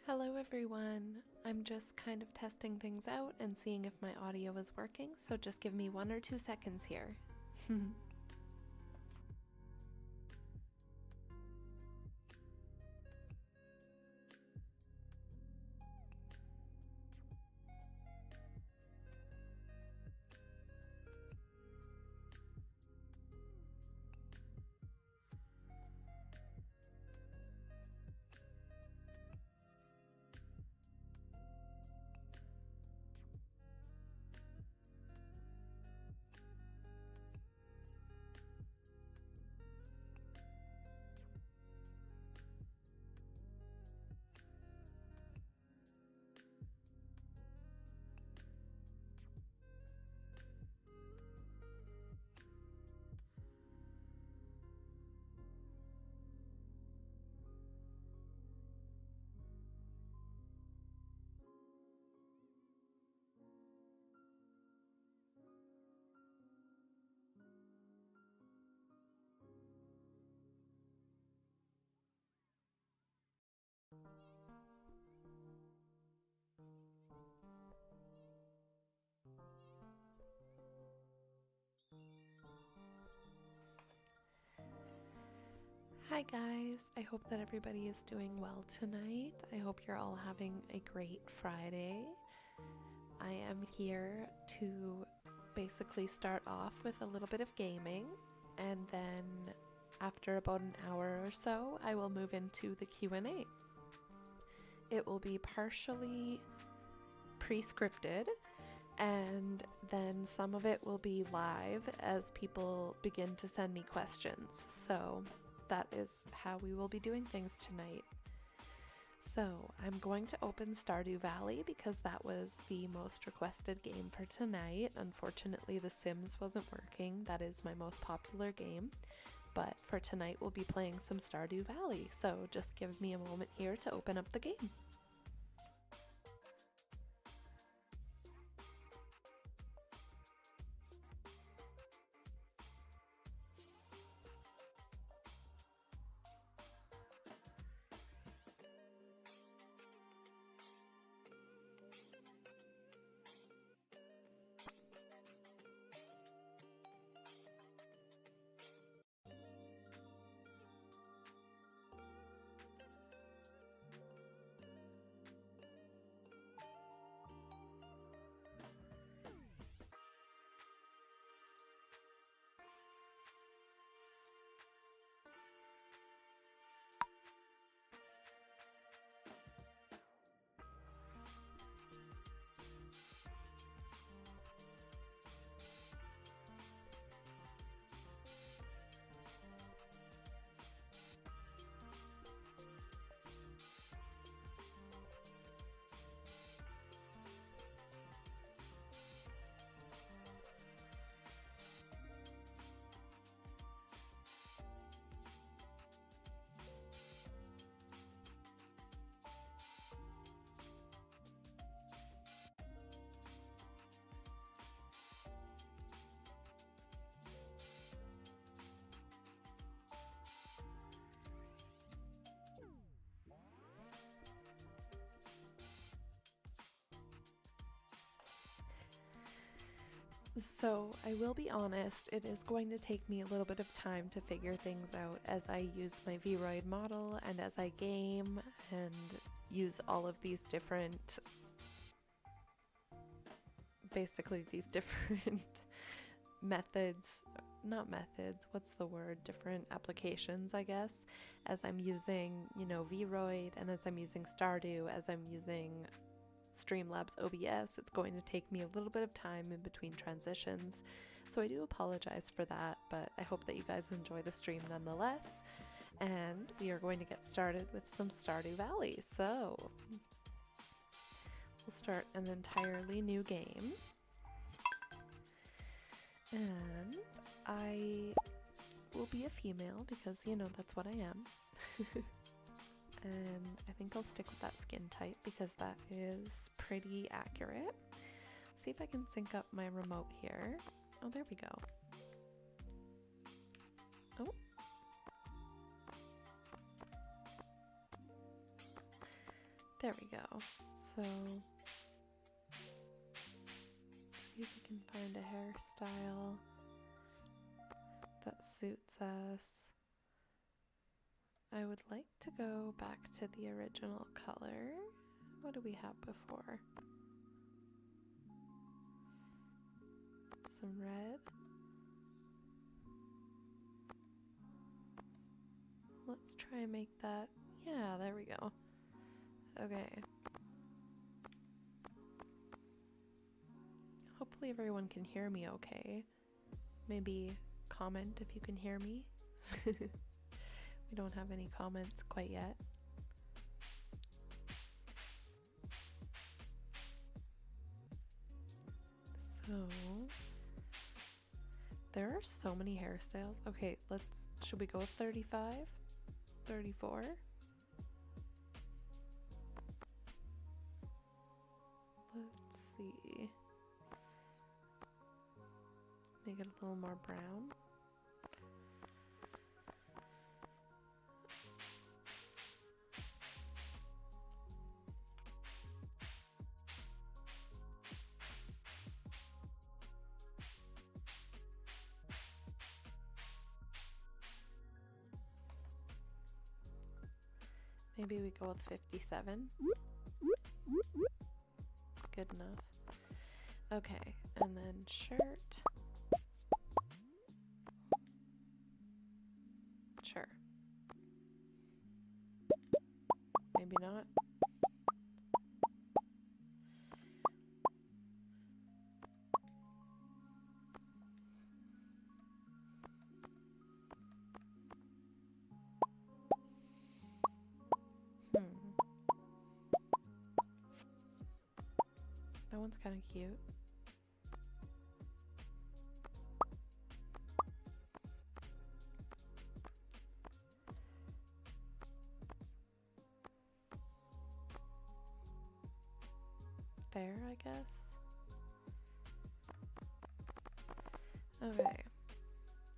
Hello everyone! I'm just kind of testing things out and seeing if my audio is working, so just give me 1 or 2 seconds here. Hi guys, I hope that everybody is doing well tonight. I hope you're all having a great Friday. I am here to basically start off with a little bit of gaming, and then after about an hour or so, I will move into the Q&A. It will be partially pre-scripted, and then some of it will be live as people begin to send me questions. So that is how we will be doing things tonight. So I'm going to open Stardew Valley because that was the most requested game for tonight. Unfortunately, The Sims wasn't working. That is my most popular game. But for tonight, we'll be playing some Stardew Valley. So just give me a moment here to open up the game. So, I will be honest, it is going to take me a little bit of time to figure things out as I use my Vroid model and as I game and use all of these different, basically these different methods, not methods, what's the word, different applications, I guess, as I'm using, Vroid and as I'm using Stardew, as I'm using Streamlabs OBS. It's going to take me a little bit of time in between transitions, so I do apologize for that, but I hope that you guys enjoy the stream nonetheless, and we are going to get started with some Stardew Valley. So we'll start an entirely new game, and I will be a female because, that's what I am. And I think I'll stick with that skin type because that is pretty accurate. See if I can sync up my remote here. Oh, there we go. Oh. There we go. So, see if we can find a hairstyle that suits us. I would like to go back to the original color. What do we have before? Some red. Let's try and make that. Yeah, there we go. Okay. Hopefully everyone can hear me okay. Maybe comment if you can hear me. We don't have any comments quite yet. So, there are so many hairstyles. Okay, should we go with 35? 34? Let's see. Make it a little more brown. Maybe we go with 57. Good enough. Okay, and then shirt. Sure. Maybe not. That one's kind of cute. There, I guess. Okay.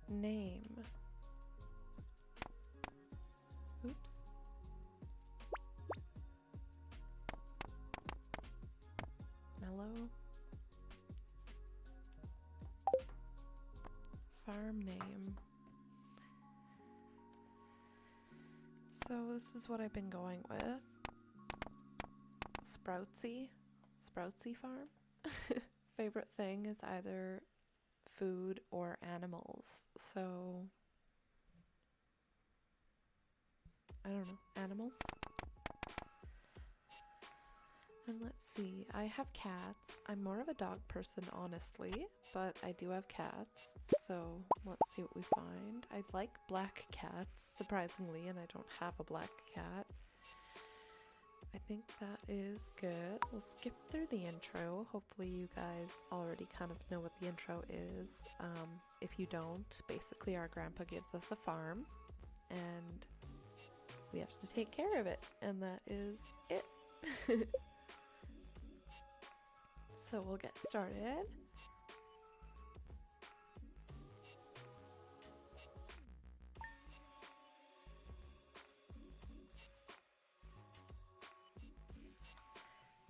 Name. Oops. Mellow. Farm name. So this is what I've been going with. Sproutsy Farm. Favorite thing is either food or animals. So I don't know, animals. And let's see, I have cats. I'm more of a dog person, honestly, but I do have cats, so let's see what we find. I like black cats, surprisingly, and I don't have a black cat. I think that is good. We'll skip through the intro. Hopefully you guys already kind of know what the intro is. If you don't, basically our grandpa gives us a farm, and we have to take care of it, and that is it. So we'll get started.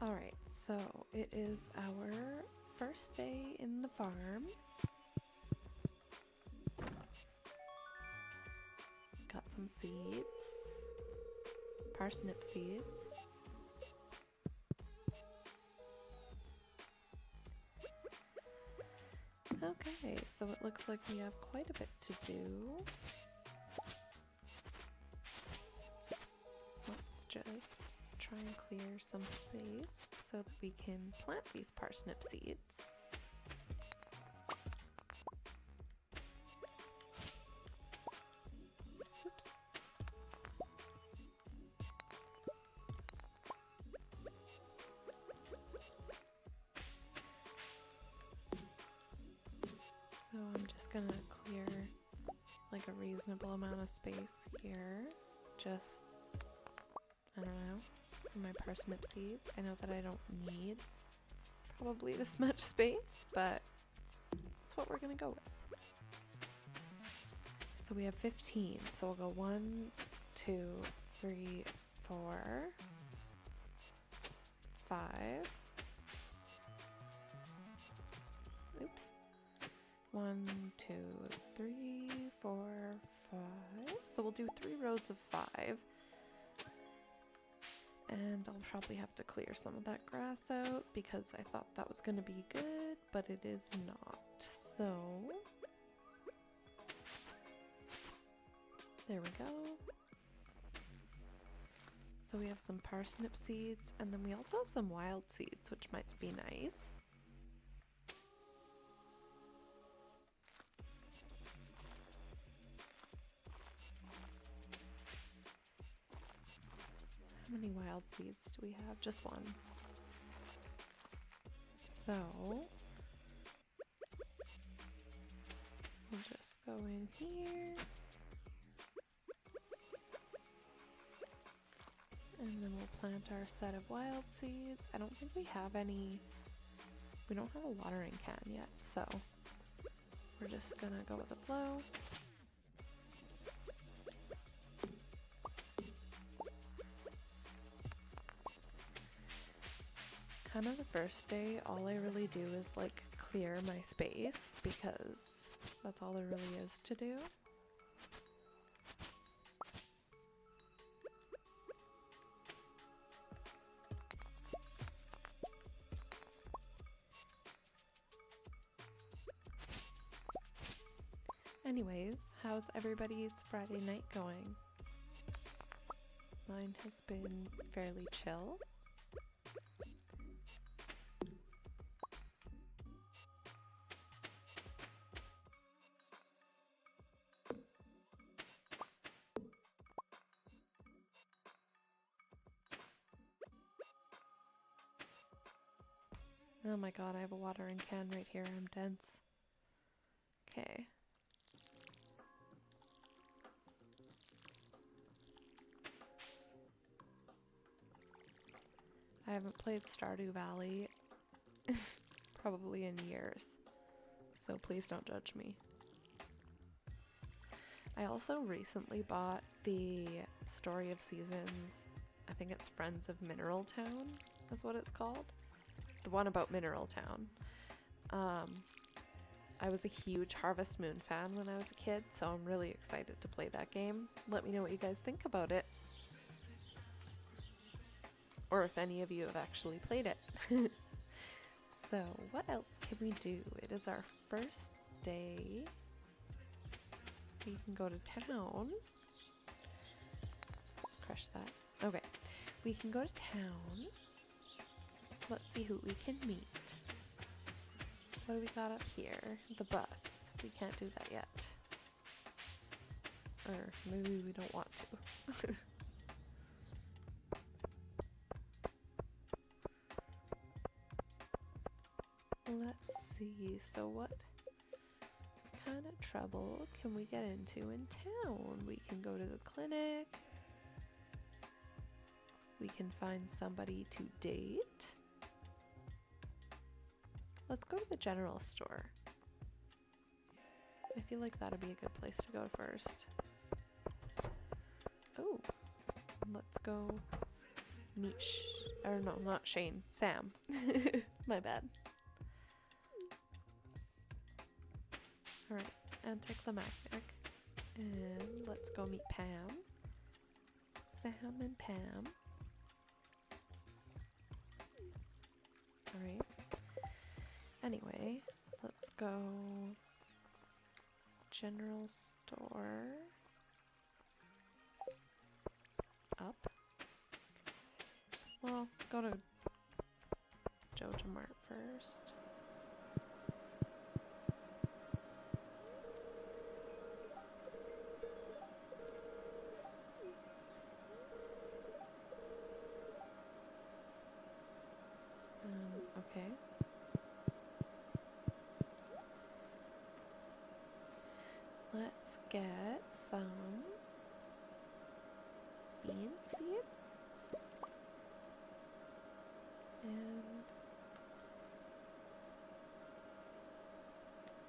Alright, so it is our first day in the farm. Got some seeds, parsnip seeds. Okay, so it looks like we have quite a bit to do. Let's just try and clear some space so that we can plant these parsnip seeds. Oops. So I'm just gonna clear like a reasonable amount of space here. Just, I don't know, for my parsnip seeds. I know that I don't need probably this much space, but that's what we're gonna go with. So we have 15, so we'll go 1, 2, 3, 4. 5. Oops. 1, 2, 3, 4, 5. So we'll do 3 rows of 5. And I'll probably have to clear some of that grass out because I thought that was going to be good, but it is not. So there we go. So we have some parsnip seeds, and then we also have some wild seeds, which might be nice. How many wild seeds do we have? Just one. So we'll just go in here. And then we'll plant our set of wild seeds. I don't think we have any, we don't have a watering can yet, so we're just gonna go with the flow. Kind of the first day, all I really do is like clear my space because that's all there really is to do. Anyways, how's everybody's Friday night going? Mine has been fairly chill. Oh my god, I have a watering can right here. I'm dense. Okay. I haven't played Stardew Valley probably in years, so please don't judge me. I also recently bought the Story of Seasons, I think it's Friends of Mineral Town is what it's called. The one about Mineral Town. I was a huge Harvest Moon fan when I was a kid, so I'm really excited to play that game. Let me know what you guys think about it. Or if any of you have actually played it. So, what else can we do? It is our first day. We can go to town. Let's crush that. Okay. We can go to town. Let's see who we can meet. What do we got up here? The bus. We can't do that yet. Or maybe we don't want to. Let's see. So what kind of trouble can we get into in town? We can go to the clinic. We can find somebody to date. Let's go to the general store. I feel like that'd be a good place to go first. Oh, let's go meet or no, not Shane, Sam. My bad. Alright, anticlimactic. And let's go meet Pam. Sam and Pam. Alright. Anyway, let's go general store. Up. Well, go to Joja Mart first. Okay. Let's get some bean seeds. And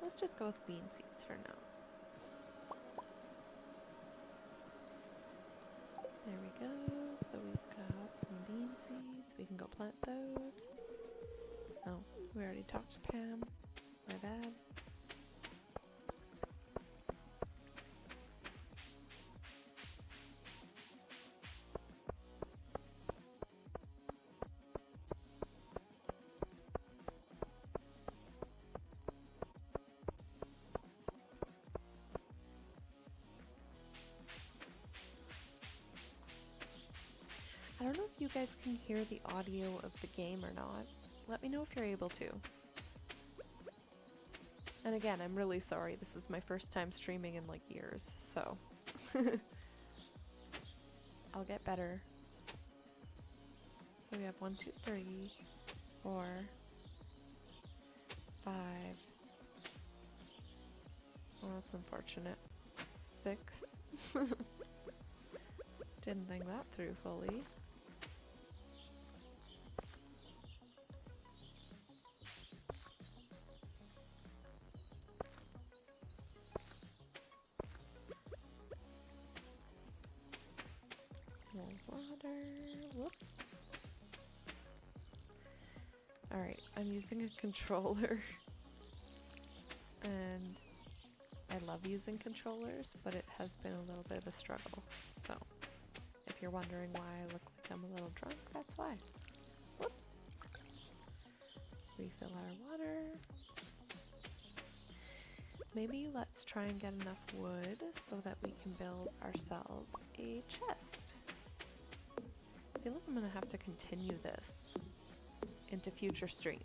let's just go with bean seeds for now. There we go. So we've got some bean seeds. we can go plant those. Oh, we already talked to Pam. My bad. I don't know if you guys can hear the audio of the game or not. Let me know if you're able to. And again, I'm really sorry. This is my first time streaming in like years, so I'll get better. So we have 1, 2, 3, 4, 5. Well, that's unfortunate. 6. Didn't think that through fully. More water. Whoops. Alright, I'm using a controller. And I love using controllers, but it has been a little bit of a struggle. So, if you're wondering why I look like I'm a little drunk, that's why. Whoops. Refill our water. Maybe let's try and get enough wood so that we can build ourselves a chest. I feel like I'm gonna have to continue this into future streams.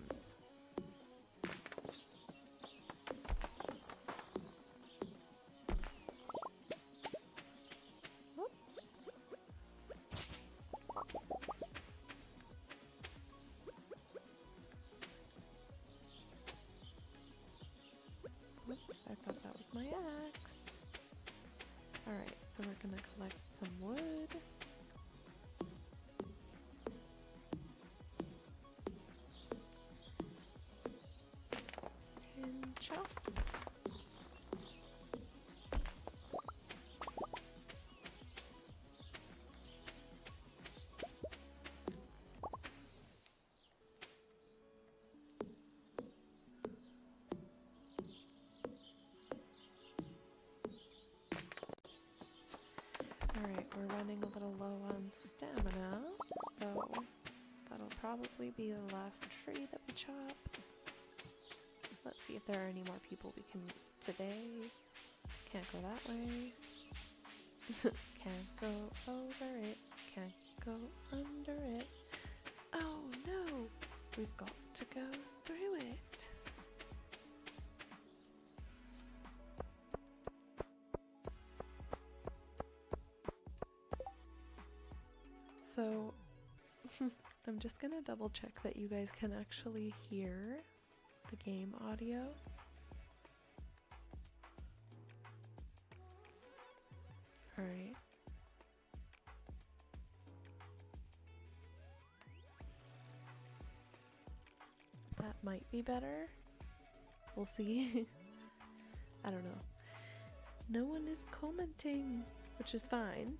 I thought that was my axe. Alright, so we're gonna collect some wood. Tin chops. Alright, we're running a little low on stamina, so that'll probably be the last tree that we chop. Let's see if there are any more people we can meet today. Can't go that way. Can't go over it. Can't go under it. Oh no! We've got to go through it. So, I'm just gonna double check that you guys can actually hear the game audio. Alright. That might be better. We'll see. I don't know. No one is commenting, which is fine.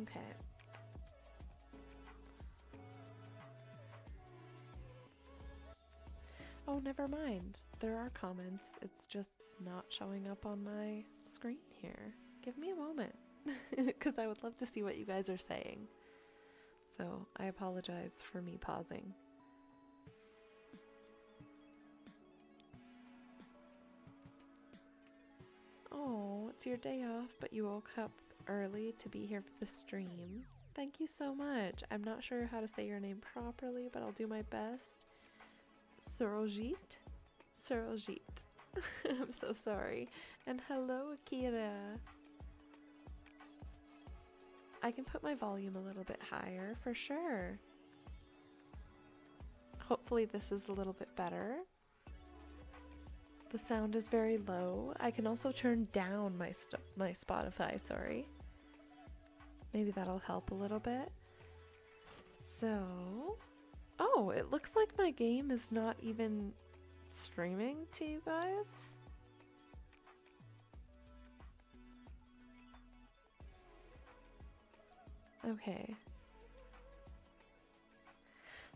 Okay. Oh, never mind. There are comments. It's just not showing up on my screen here. Give me a moment, because I would love to see what you guys are saying. So, I apologize for me pausing. Oh, it's your day off, but you woke up early to be here for the stream. Thank you so much. I'm not sure how to say your name properly, but I'll do my best. Surojit? Surojit. I'm so sorry. And hello, Akira. I can put my volume a little bit higher for sure. Hopefully this is a little bit better. The sound is very low. I can also turn down my Spotify, sorry. Maybe that'll help a little bit. So, oh, it looks like my game is not even streaming to you guys. Okay.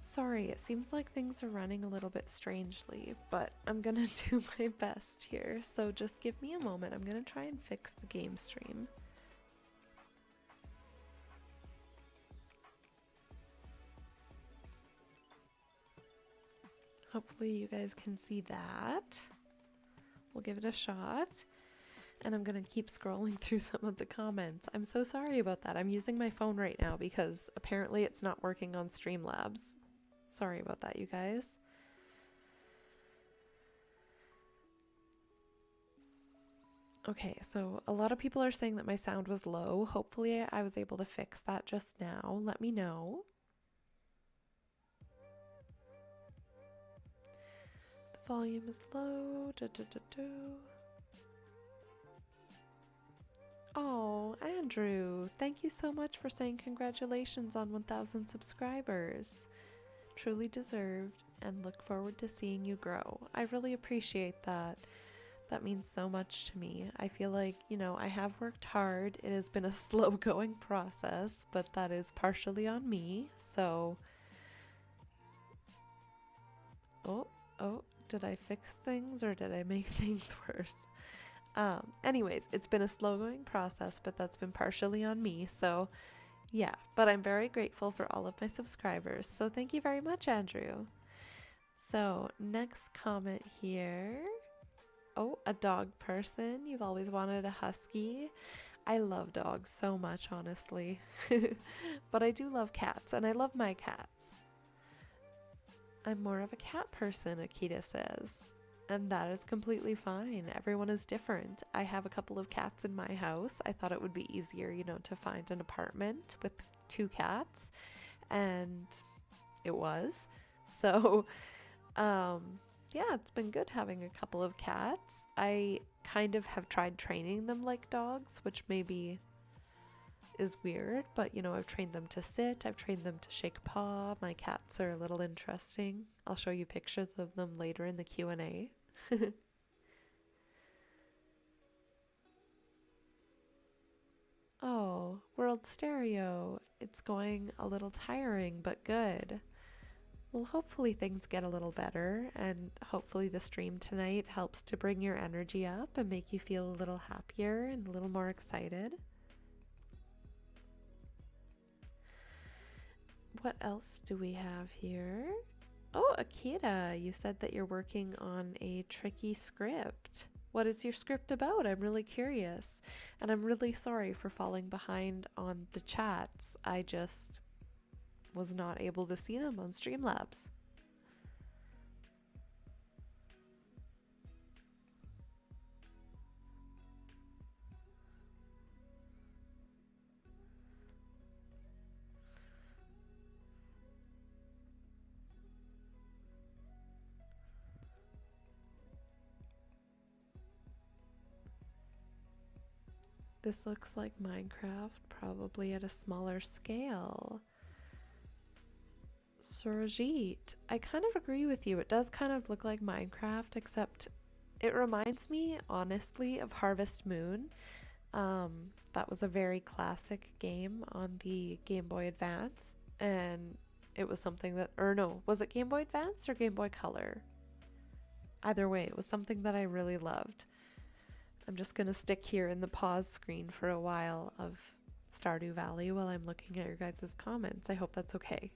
Sorry, it seems like things are running a little bit strangely, but I'm gonna do my best here, so just give me a moment. I'm gonna try and fix the game stream. Hopefully you guys can see that. We'll give it a shot. And I'm gonna keep scrolling through some of the comments. I'm so sorry about that. I'm using my phone right now because apparently it's not working on Streamlabs. Sorry about that, you guys. Okay, so a lot of people are saying that my sound was low. Hopefully I was able to fix that just now. Let me know. The volume is low. Oh, Andrew, thank you so much for saying congratulations on 1,000 subscribers. Truly deserved, and look forward to seeing you grow. I really appreciate that. That means so much to me. I feel like, you know, I have worked hard. It has been a slow going process, but that is partially on me. So, oh, did I fix things or did I make things worse? Anyways, it's been a slow going process, but that's been partially on me. So, yeah, but I'm very grateful for all of my subscribers. So, thank you very much, Andrew. So, next comment here. Oh, a dog person. You've always wanted a husky. I love dogs so much, honestly. But I do love cats, and I love my cats. I'm more of a cat person, Akita says. And that is completely fine. Everyone is different. I have a couple of cats in my house. I thought it would be easier, you know, to find an apartment with 2 cats. And it was. So, yeah, it's been good having a couple of cats. I kind of have tried training them like dogs, which maybe is weird, but you know, I've trained them to sit, I've trained them to shake a paw. My cats are a little interesting. I'll show you pictures of them later in the Q&A. Oh, World Stereo. It's going a little tiring, but good. Well, hopefully things get a little better, and hopefully the stream tonight helps to bring your energy up and make you feel a little happier and a little more excited. What else do we have here? Oh, Akita, you said that you're working on a tricky script. What is your script about? I'm really curious. And I'm really sorry for falling behind on the chats. I just was not able to see them on Streamlabs. This looks like Minecraft, probably at a smaller scale. Surajit, I kind of agree with you. It does kind of look like Minecraft, except it reminds me, honestly, of Harvest Moon. That was a very classic game on the Game Boy Advance, and it was something that, or no, was it Game Boy Advance or Game Boy Color? Either way, it was something that I really loved. I'm just gonna stick here in the pause screen for a while of Stardew Valley while I'm looking at your guys' comments. I hope that's okay.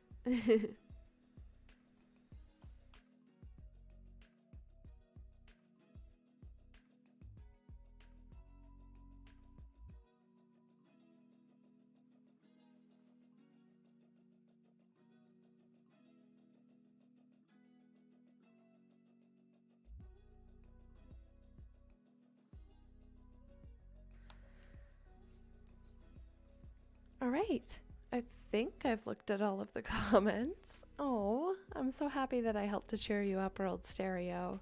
All right. I think I've looked at all of the comments. Oh, I'm so happy that I helped to cheer you up, World Stereo.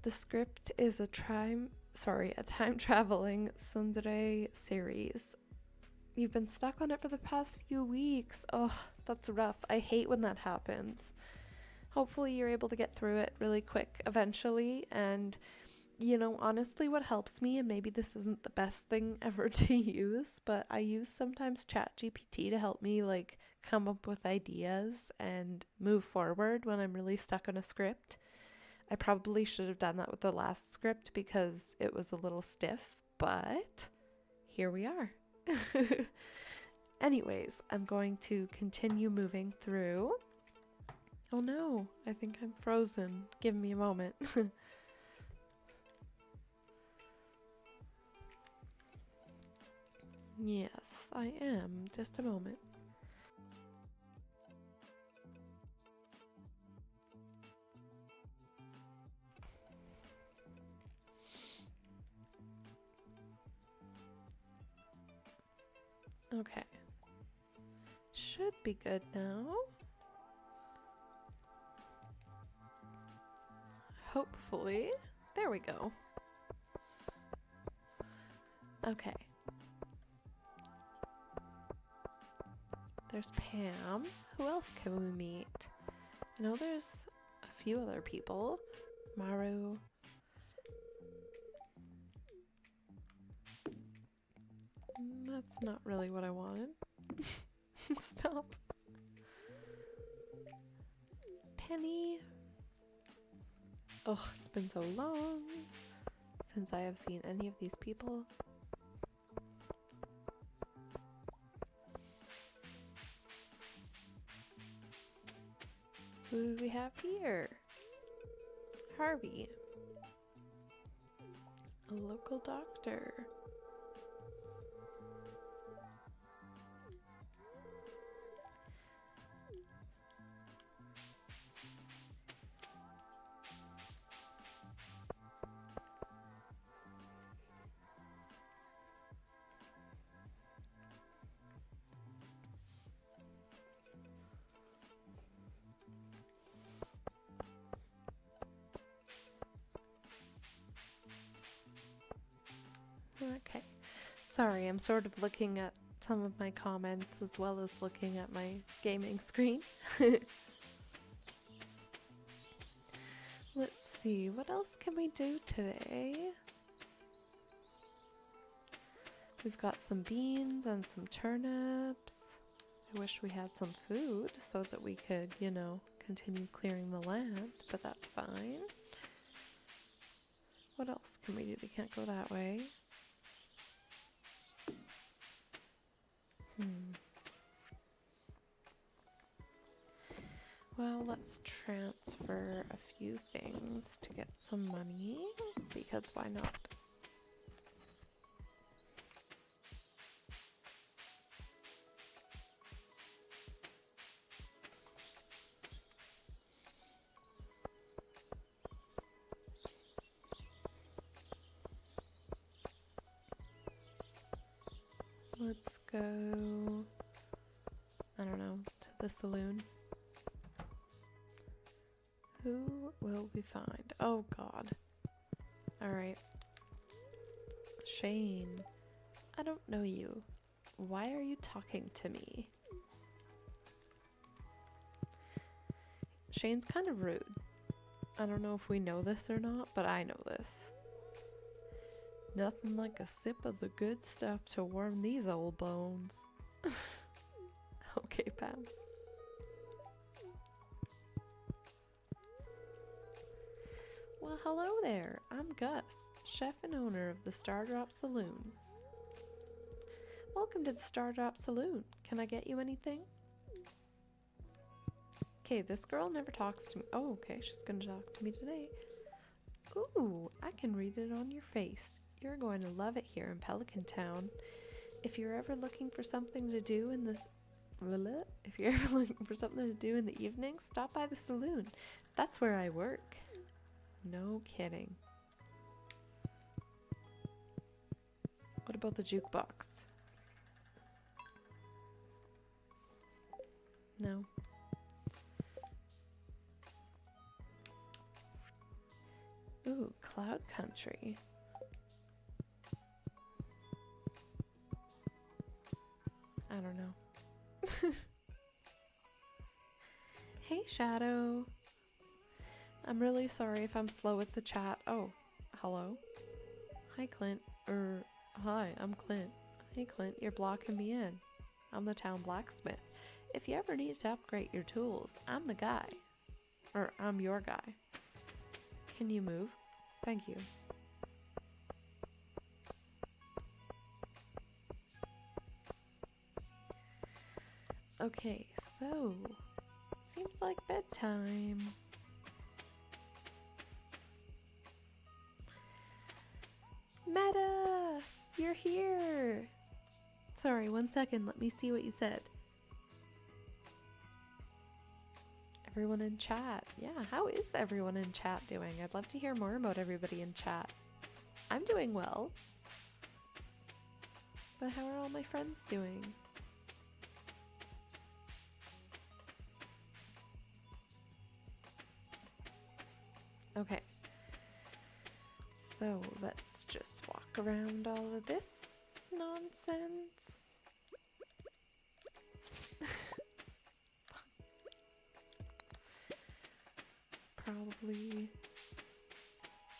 The script is a time traveling tsundere series. You've been stuck on it for the past few weeks. Oh, that's rough. I hate when that happens. Hopefully you're able to get through it really quick eventually, and You know, honestly, what helps me, and maybe this isn't the best thing ever to use, but I use sometimes ChatGPT to help me like come up with ideas and move forward when I'm really stuck on a script. I probably should have done that with the last script because it was a little stiff, but here we are. Anyways, I'm going to continue moving through. Oh no, I think I'm frozen. Give me a moment. Yes, I am. Just a moment. Okay. Should be good now. Hopefully. There we go. Okay. There's Pam. Who else can we meet? I know there's a few other people. Maru. That's not really what I wanted. Stop. Penny. Oh, it's been so long since I have seen any of these people. Who do we have here? Harvey. A local doctor. Okay. Sorry, I'm sort of looking at some of my comments as well as looking at my gaming screen. Let's see, what else can we do today? We've got some beans and some turnips. I wish we had some food so that we could, you know, continue clearing the land, but that's fine. What else can we do? We can't go that way. Well, let's transfer a few things to get some money, because why not? Let's go, I don't know, to the saloon. Who will we find? Oh god. Alright. Shane. I don't know you. Why are you talking to me? Shane's kind of rude. I don't know if we know this or not, but I know this. Nothing like a sip of the good stuff to warm these old bones. Okay, Pam. Well, hello there. I'm Gus, chef and owner of the Stardrop Saloon. Welcome to the Stardrop Saloon. Can I get you anything? Okay, this girl never talks to me. Oh, okay, she's gonna talk to me today. Ooh, I can read it on your face. You're going to love it here in Pelican Town. If you're ever looking for something to do in the evening, stop by the saloon. That's where I work. No kidding. What about the jukebox? No. Ooh, Cloud Country. I don't know. Hey, Shadow. I'm really sorry if I'm slow with the chat. Oh, Hello? Hi, Clint. Hi, I'm Clint. Hey, Clint, you're blocking me in. I'm the town blacksmith. If you ever need to upgrade your tools, I'm the guy. Or, I'm your guy. Can you move? Thank you. Okay, so... seems like bedtime. Meta! You're here! Sorry, 1 second, let me see what you said. Everyone in chat. Yeah, how is everyone in chat doing? I'd love to hear more about everybody in chat. I'm doing well. But how are all my friends doing? Okay. So let's just walk around all of this nonsense. Probably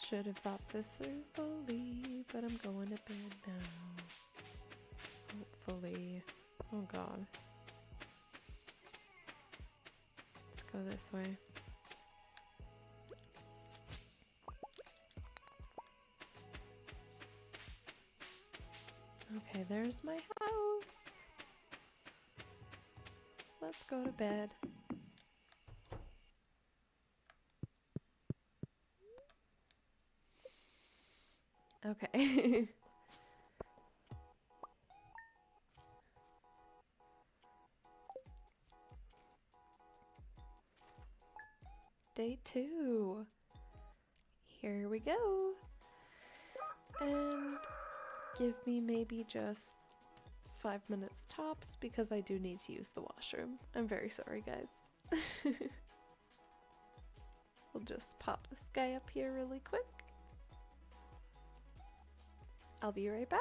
should have thought this through fully, but I'm going to bed now. Hopefully. Oh god. Let's go this way. Okay, there's my house. Let's go to bed. Okay. Day 2. Here we go. And give me maybe just 5 minutes tops because I do need to use the washroom. I'm very sorry, guys. We'll just pop this guy up here really quick. I'll be right back.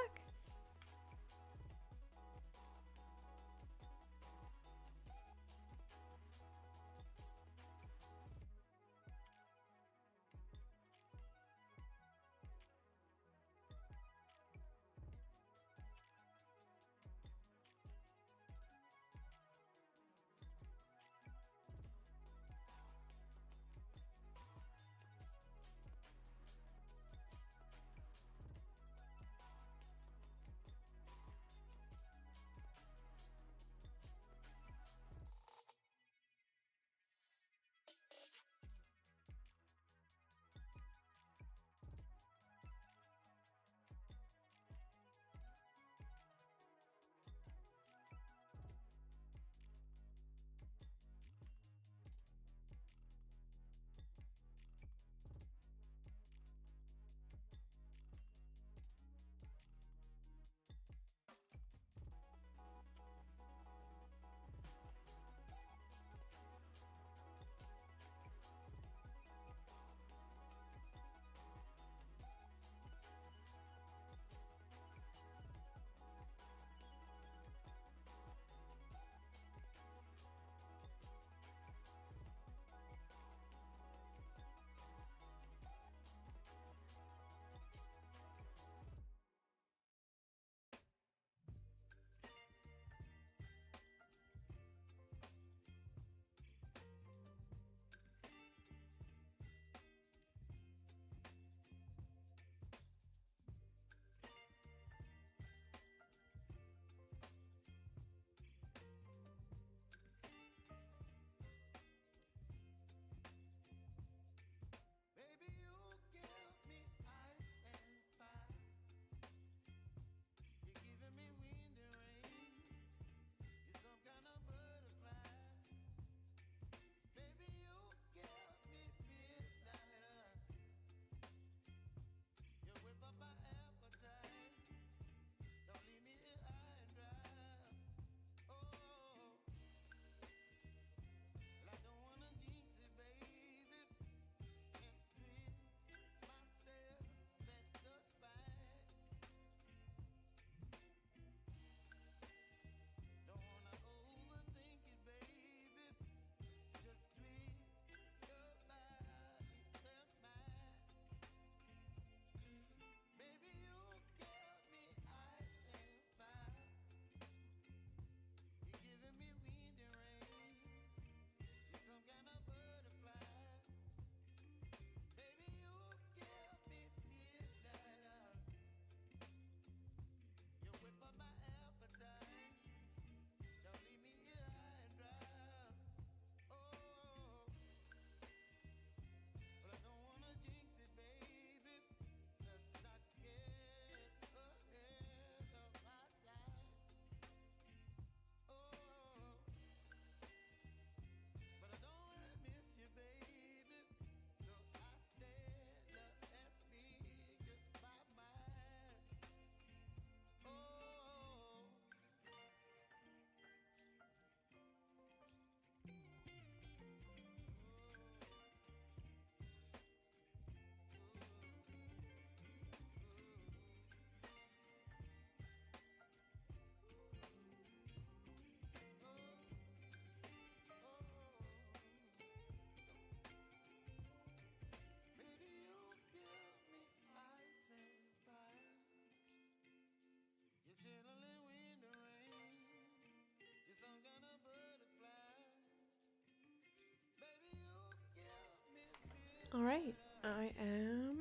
Alright, I am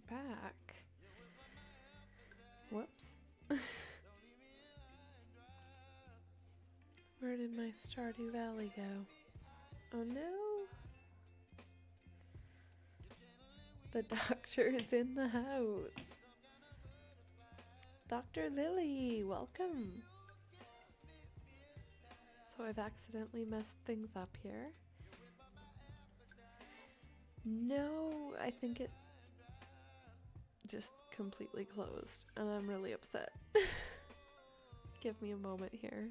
back. Whoops. Where did my Stardew Valley go? Oh no! The doctor is in the house. Dr. Lily, welcome. So I've accidentally messed things up here. No, I think it just completely closed and I'm really upset. Give me a moment here.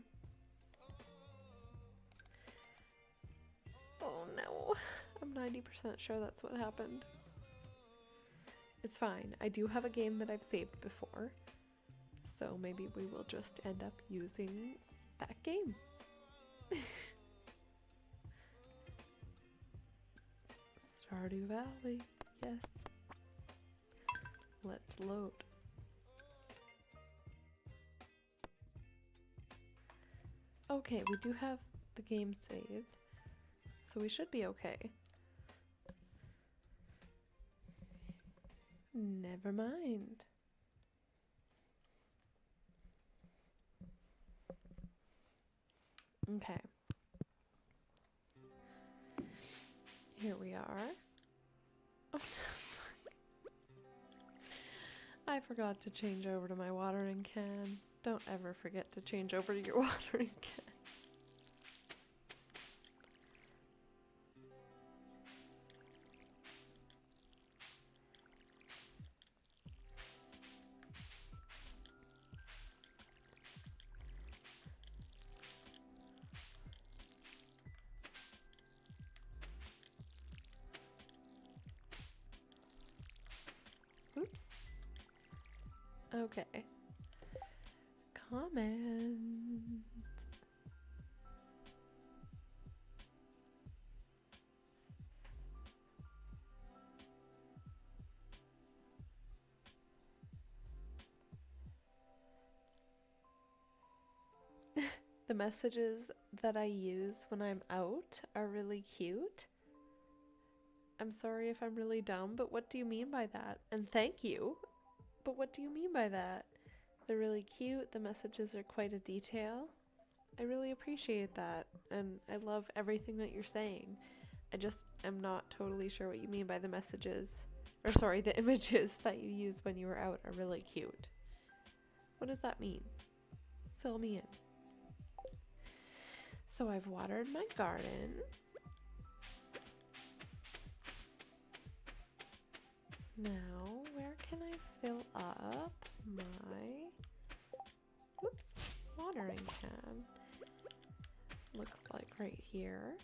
Oh no, I'm 90% sure that's what happened. It's fine. I do have a game that I've saved before, so maybe we will just end up using that game. Stardew Valley, yes. Let's load. Okay, we do have the game saved, so we should be okay. Never mind. Okay. Here we are. Oh, I forgot to change over to my watering can. Don't ever forget to change over to your watering can. Oops. Okay. Comment. The messages that I use when I'm out are really cute. I'm sorry if I'm really dumb, but what do you mean by that? And thank you. But what do you mean by that? They're really cute. The messages are quite a detail. I really appreciate that. And I love everything that you're saying. I just am not totally sure what you mean by the messages. Or sorry, the images that you use when you were out are really cute. What does that mean? Fill me in. So I've watered my garden. Now, where can I fill up my watering can? Looks like right here.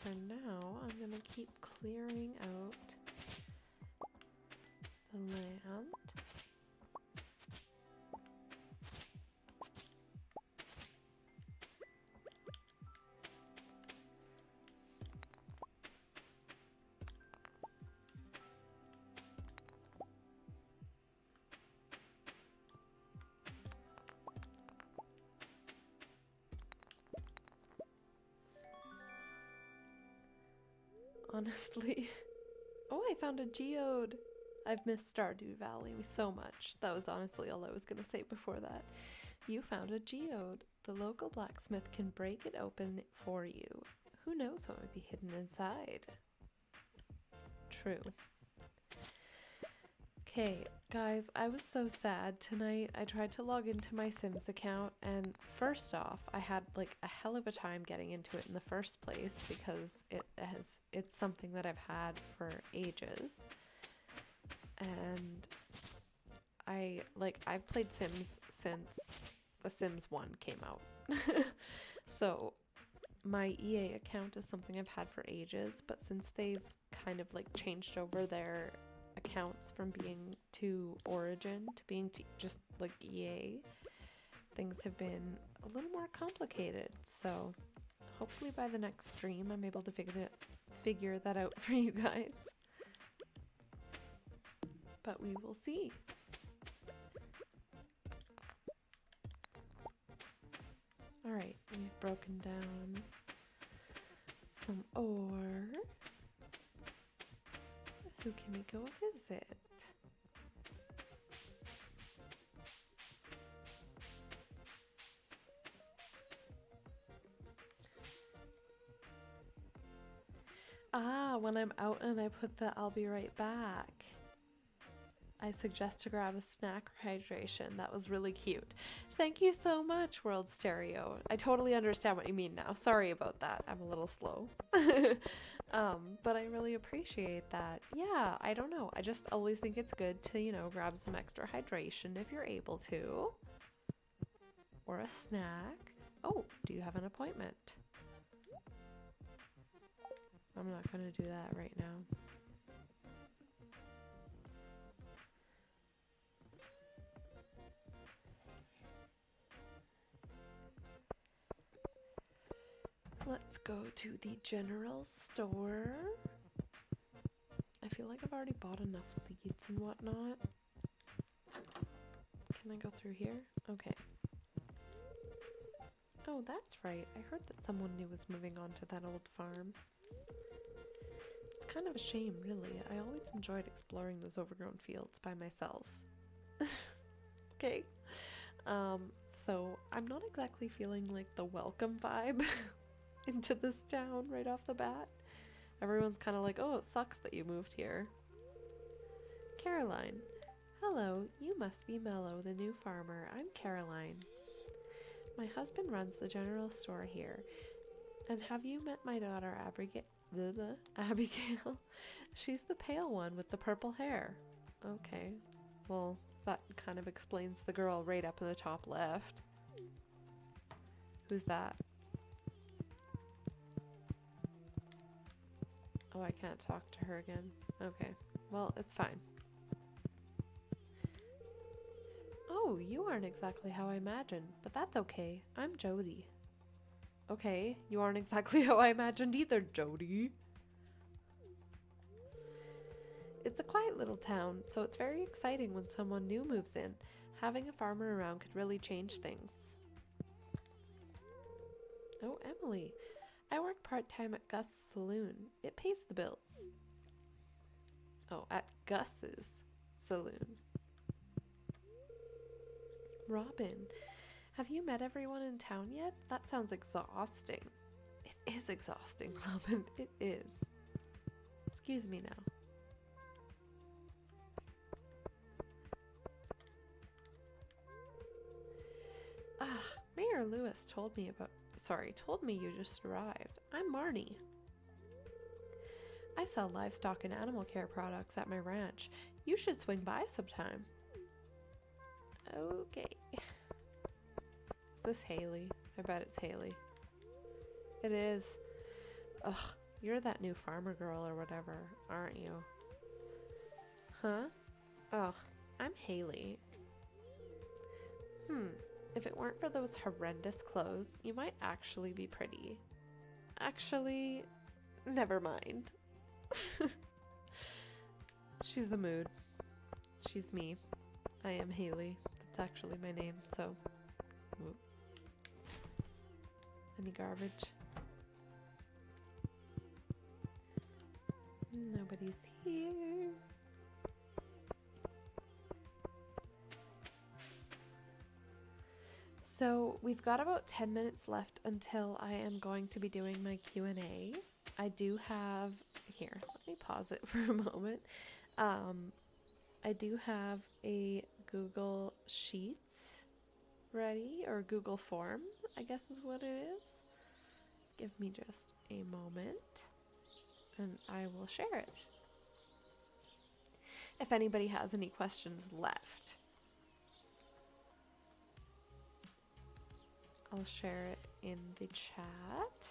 For now, I'm gonna keep clearing out the land. Honestly. Oh, I found a geode. I've missed Stardew Valley so much. That was honestly all I was going to say before that. You found a geode. The local blacksmith can break it open for you. Who knows what might be hidden inside? True. Okay, guys, I was so sad tonight. I tried to log into my Sims account, and first off, I had like a hell of a time getting into it in the first place because it's something that I've had for ages. And I've played Sims since The Sims 1 came out. So my EA account is something I've had for ages, but since they've kind of like changed over their accounts from being to Origin to being just like EA, things have been a little more complicated. So hopefully by the next stream I'm able to figure that out for you guys. But we will see. Alright, we've broken down Can we go visit? Ah, when I'm out and I put the I'll be right back, I suggest to grab a snack or hydration. That was really cute. Thank you so much, World Stereo. I totally understand what you mean now. Sorry about that. I'm a little slow. But I really appreciate that. Yeah, I don't know. I just always think it's good to, you know, grab some extra hydration if you're able to. Or a snack. Oh, do you have an appointment? I'm not going to do that right now. Let's go to the general store. I feel like I've already bought enough seeds and whatnot. Can I go through here? Okay. Oh, that's right. I heard that someone new was moving on to that old farm. It's kind of a shame, really. I always enjoyed exploring those overgrown fields by myself. Okay. So I'm not exactly feeling like the welcome vibe into this town right off the bat. Everyone's kind of like, oh, it sucks that you moved here. Caroline. Hello, you must be Mellow, the new farmer. I'm Caroline. My husband runs the general store here. And have you met my daughter Abigail? She's the pale one with the purple hair. Okay, well, that kind of explains the girl right up in the top left. Who's that? Oh, I can't talk to her again. Okay, well, it's fine. Oh, you aren't exactly how I imagined, but that's okay. I'm Jody. Okay, you aren't exactly how I imagined either, Jody. It's a quiet little town, so it's very exciting when someone new moves in. Having a farmer around could really change things. Oh, Emily. I work part-time at Gus' Saloon. It pays the bills. Oh, at Gus's Saloon. Robin. Have you met everyone in town yet? That sounds exhausting. It is exhausting, Robin. It is. Excuse me now. Ah, Mayor Lewis told me you just arrived. I'm Marnie. I sell livestock and animal care products at my ranch. You should swing by sometime. Okay. Is this Haley? I bet it's Haley. It is. Ugh, you're that new farmer girl or whatever, aren't you? Huh? Oh, I'm Haley. If it weren't for those horrendous clothes, you might actually be pretty. Actually, never mind. She's the mood. She's me. I am Haley. That's actually my name, so. Whoop. Any garbage? Nobody's here. So we've got about 10 minutes left until I am going to be doing my Q&A. I do have, here, let me pause it for a moment. I do have a Google Sheets ready, or Google Form, I guess is what it is. Give me just a moment and I will share it. If anybody has any questions left, I'll share it in the chat.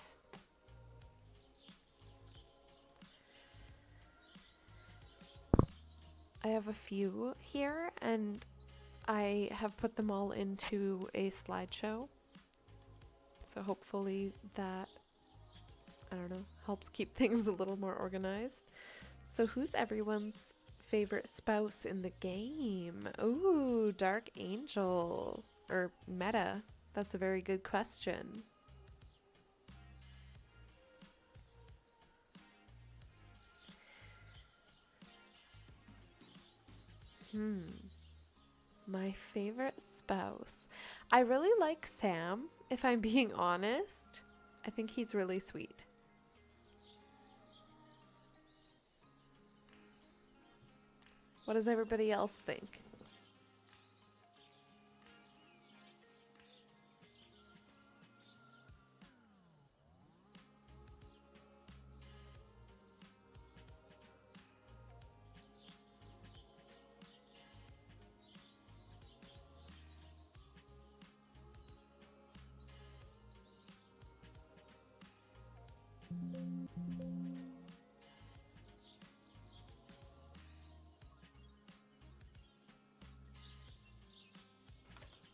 I have a few here, and I have put them all into a slideshow. So hopefully that, I don't know, helps keep things a little more organized. So who's everyone's favorite spouse in the game? Ooh, Dark Angel, or Meta. That's a very good question. My favorite spouse. I really like Sam, if I'm being honest. I think he's really sweet. What does everybody else think?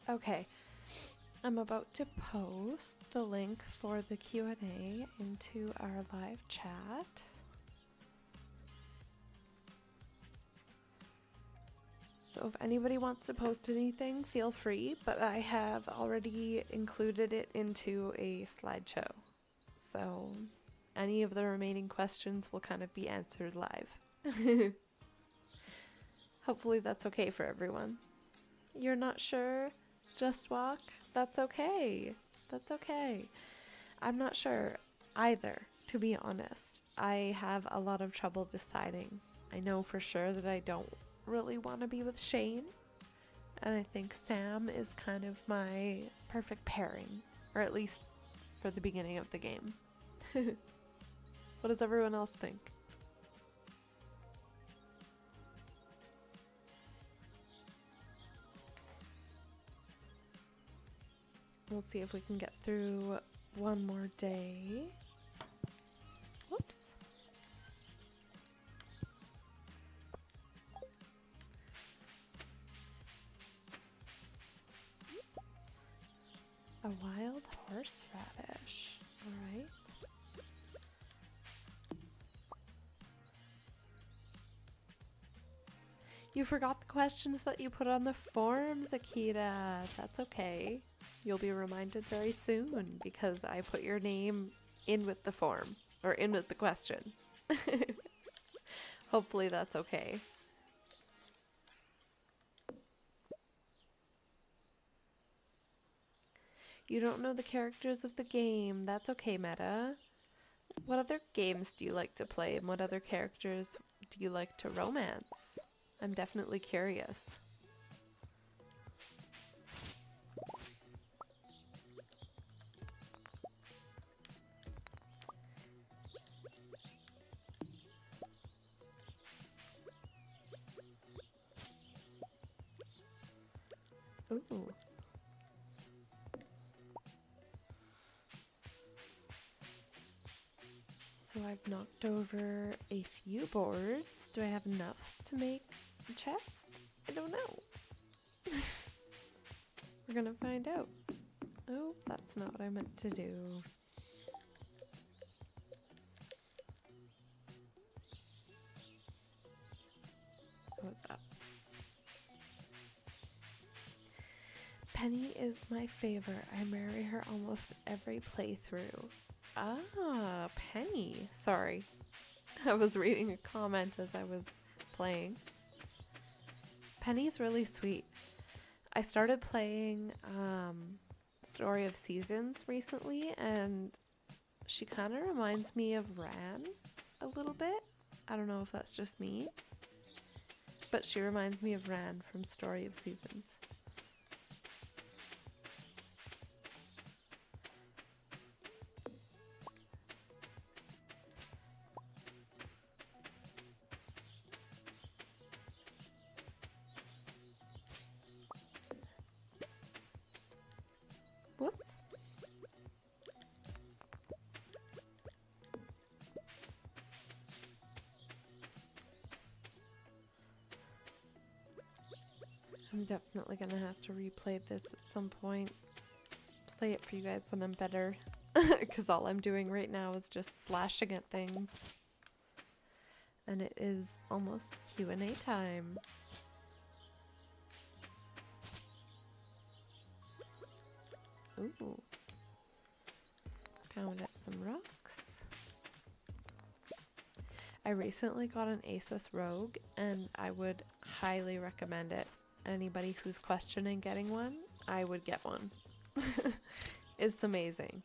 Okay, I'm about to post the link for the Q&A into our live chat. So if anybody wants to post anything, feel free, but I have already included it into a slideshow. So any of the remaining questions will kind of be answered live. Hopefully that's okay for everyone. You're not sure? Just walk? That's okay. That's okay. I'm not sure either, to be honest. I have a lot of trouble deciding. I know for sure that I don't really want to be with Shane, and I think Sam is kind of my perfect pairing, or at least for the beginning of the game. What does everyone else think? We'll see if we can get through one more day. Whoops. A wild horseradish. All right. You forgot the questions that you put on the forms, Akita. That's okay. You'll be reminded very soon because I put your name in with the form, or in with the question. Hopefully that's okay. You don't know the characters of the game. That's okay, Meta. What other games do you like to play, and what other characters do you like to romance? I'm definitely curious. Ooh. So I've knocked over a few boards. Do I have enough to make a chest? I don't know. We're gonna find out. Oh, that's not what I meant to do. What's up? Penny is my favorite. I marry her almost every playthrough. Ah, Penny. Sorry. I was reading a comment as I was playing. Penny's really sweet. I started playing Story of Seasons recently, and she kind of reminds me of Ran a little bit. I don't know if that's just me, but she reminds me of Ran from Story of Seasons. Whoops. I'm definitely gonna have to replay this at some point. Play it for you guys when I'm better. Because all I'm doing right now is just slashing at things. And it is almost Q&A time. Ooh. Pound at some rocks. I recently got an Asus Rogue and I would highly recommend it. Anybody who's questioning getting one, I would get one. It's amazing.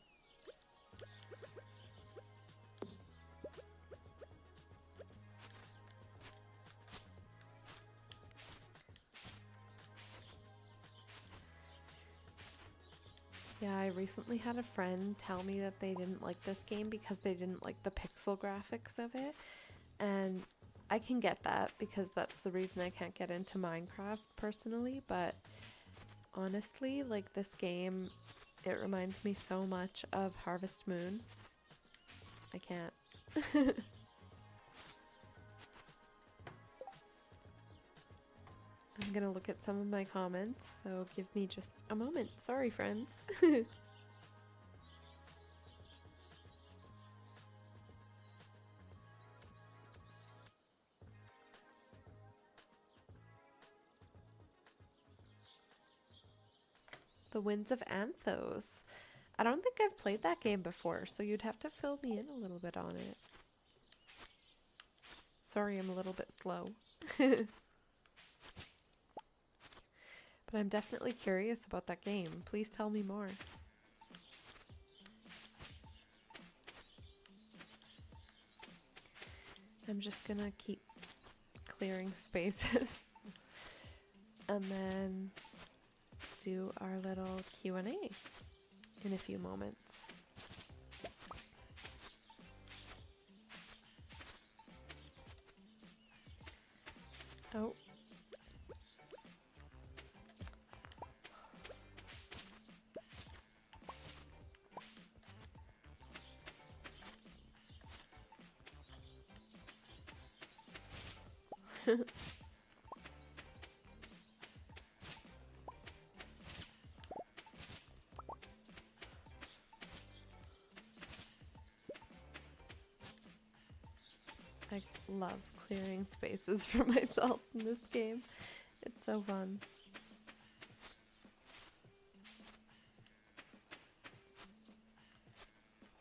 Yeah, I recently had a friend tell me that they didn't like this game because they didn't like the pixel graphics of it. And I can get that because that's the reason I can't get into Minecraft personally, but honestly, like this game, it reminds me so much of Harvest Moon. I can't. I'm gonna look at some of my comments, so give me just a moment. Sorry, friends. The Winds of Anthos. I don't think I've played that game before, so you'd have to fill me in a little bit on it. Sorry, I'm a little bit slow. But I'm definitely curious about that game. Please tell me more. I'm just gonna keep clearing spaces and then do our little Q&A in a few moments. Oh. I love clearing spaces for myself in this game. It's so fun.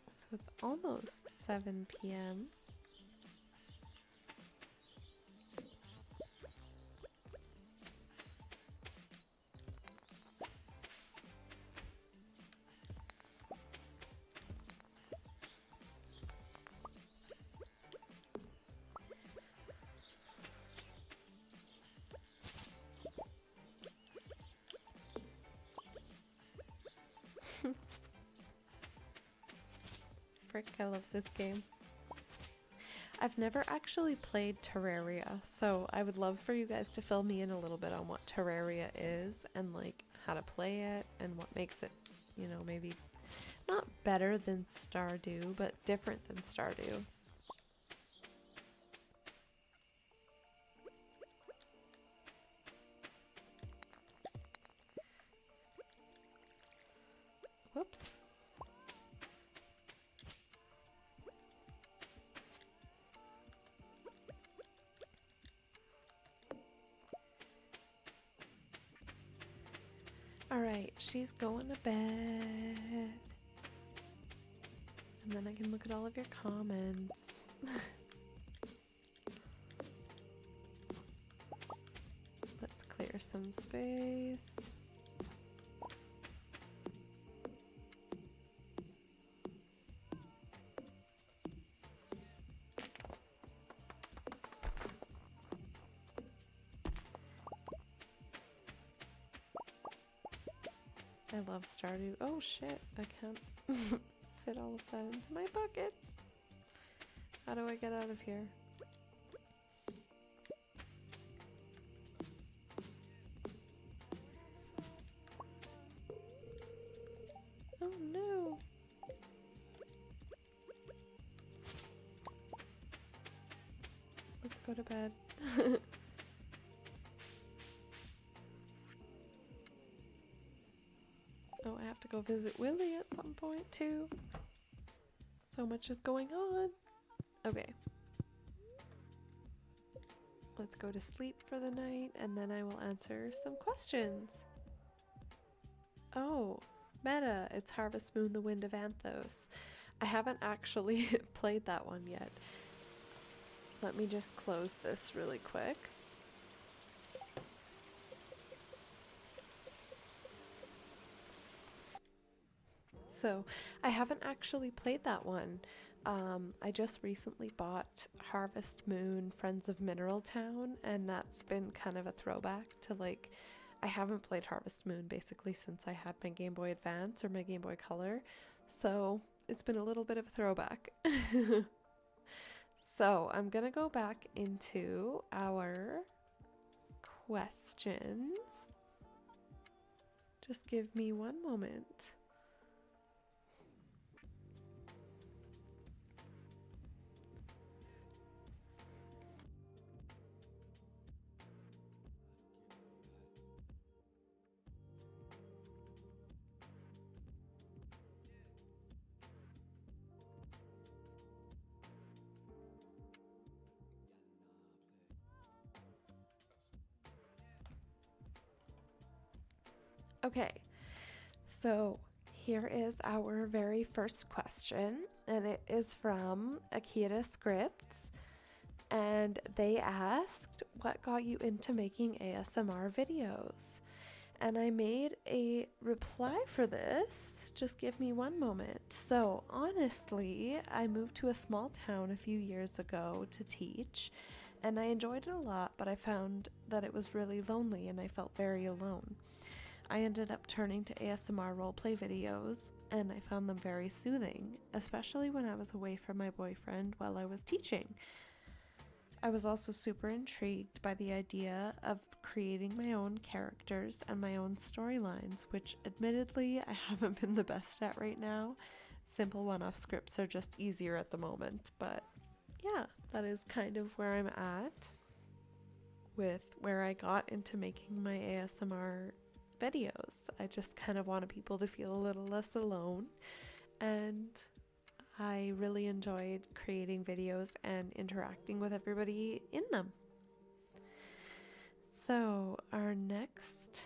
So it's almost 7 p.m. Frick, I love this game. I've never actually played Terraria, so I would love for you guys to fill me in a little bit on what Terraria is and like how to play it and what makes it, you know, maybe not better than Stardew, but different than Stardew. Whoops. Alright, she's going to bed. And then I can look at all of your comments. Let's clear some space. I love Stardew. Oh shit, I can't fit all of that into my buckets. How do I get out of here? Oh no! Let's go to bed. Oh, I have to go visit Willie at some point too. So much is going on. Okay. Let's go to sleep for the night and then I will answer some questions. Oh, Meta, it's Harvest Moon, the Wind of Anthos. I haven't actually played that one yet. Let me just close this really quick. So I haven't actually played that one. I just recently bought Harvest Moon Friends of Mineral Town, and that's been kind of a throwback to like, I haven't played Harvest Moon basically since I had my Game Boy Advance or my Game Boy Color. So it's been a little bit of a throwback. So I'm gonna go back into our questions. Just give me one moment. Okay, so here is our very first question, and it is from Akira Scripts, and they asked, what got you into making ASMR videos? And I made a reply for this. Just give me one moment. So, honestly, I moved to a small town a few years ago to teach, and I enjoyed it a lot, but I found that it was really lonely and I felt very alone. I ended up turning to ASMR roleplay videos, and I found them very soothing, especially when I was away from my boyfriend while I was teaching. I was also super intrigued by the idea of creating my own characters and my own storylines, which admittedly I haven't been the best at right now. Simple one-off scripts are just easier at the moment, but yeah, that is kind of where I'm at with where I got into making my ASMR videos. I just kind of wanted people to feel a little less alone, and I really enjoyed creating videos and interacting with everybody in them. So, our next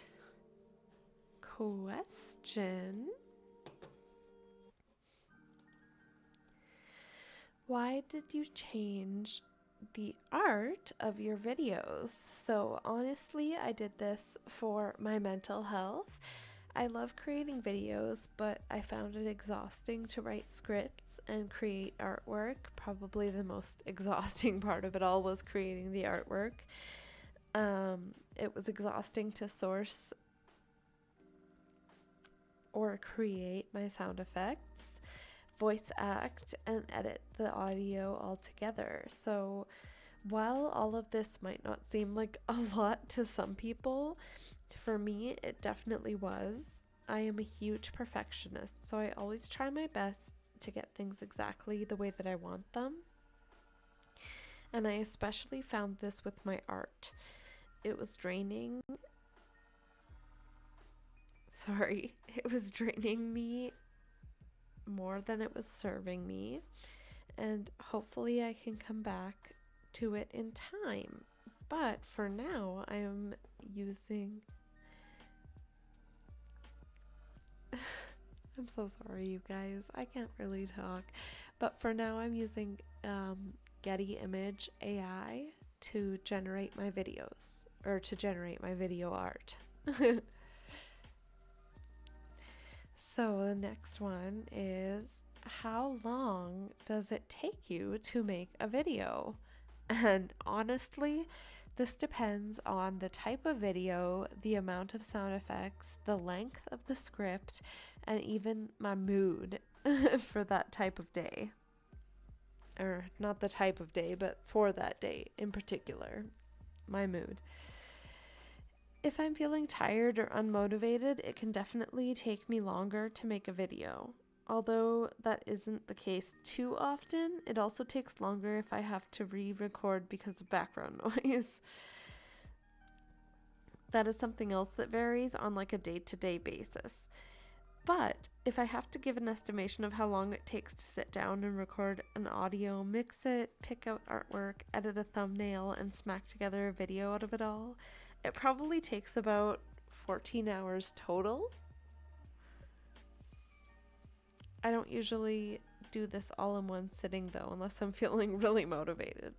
question: why did you change the art of your videos? So, honestly, I did this for my mental health. I love creating videos, but I found it exhausting to write scripts and create artwork. Probably the most exhausting part of it all was creating the artwork. It was exhausting to source or create my sound effects, voice act, and edit the audio all together. So while all of this might not seem like a lot to some people, for me it definitely was. I am a huge perfectionist, so I always try my best to get things exactly the way that I want them. And I especially found this with my art. It was draining. It was draining me more than it was serving me, and hopefully I can come back to it in time. But for now, I am using. I'm so sorry, you guys. I can't really talk. But for now, I'm using Getty Image AI to generate my videos, or to generate my video art. So the next one is, how long does it take you to make a video? And honestly, this depends on the type of video, the amount of sound effects, the length of the script, and even my mood for that type of day. Or not the type of day, but for that day in particular, my mood. If I'm feeling tired or unmotivated, it can definitely take me longer to make a video. Although that isn't the case too often, it also takes longer if I have to re-record because of background noise. That is something else that varies on like a day-to-day basis. But if I have to give an estimation of how long it takes to sit down and record an audio, mix it, pick out artwork, edit a thumbnail, and smack together a video out of it all, it probably takes about 14 hours total. I don't usually do this all in one sitting though, unless I'm feeling really motivated.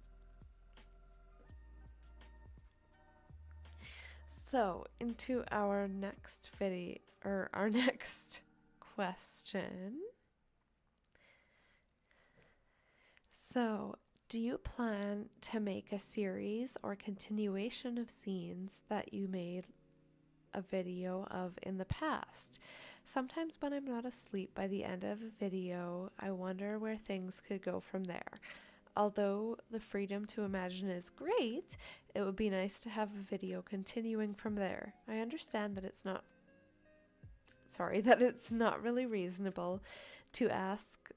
So, into our next video, or our next question. So, do you plan to make a series or continuation of scenes that you made a video of in the past? Sometimes when I'm not asleep by the end of a video, I wonder where things could go from there. Although the freedom to imagine is great, it would be nice to have a video continuing from there. I understand that that it's not really reasonable to ask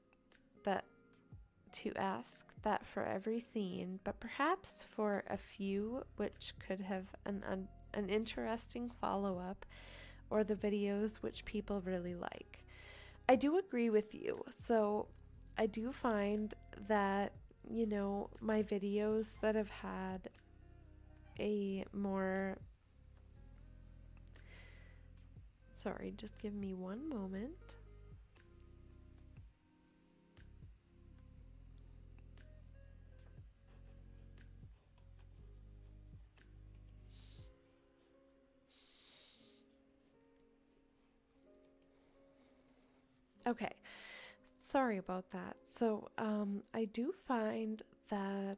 that for every scene, but perhaps for a few which could have an interesting follow-up, or the videos which people really like. I do agree with you. So I do find that, my videos that have had a more... Sorry, just give me one moment. Okay, sorry about that. So, I do find that,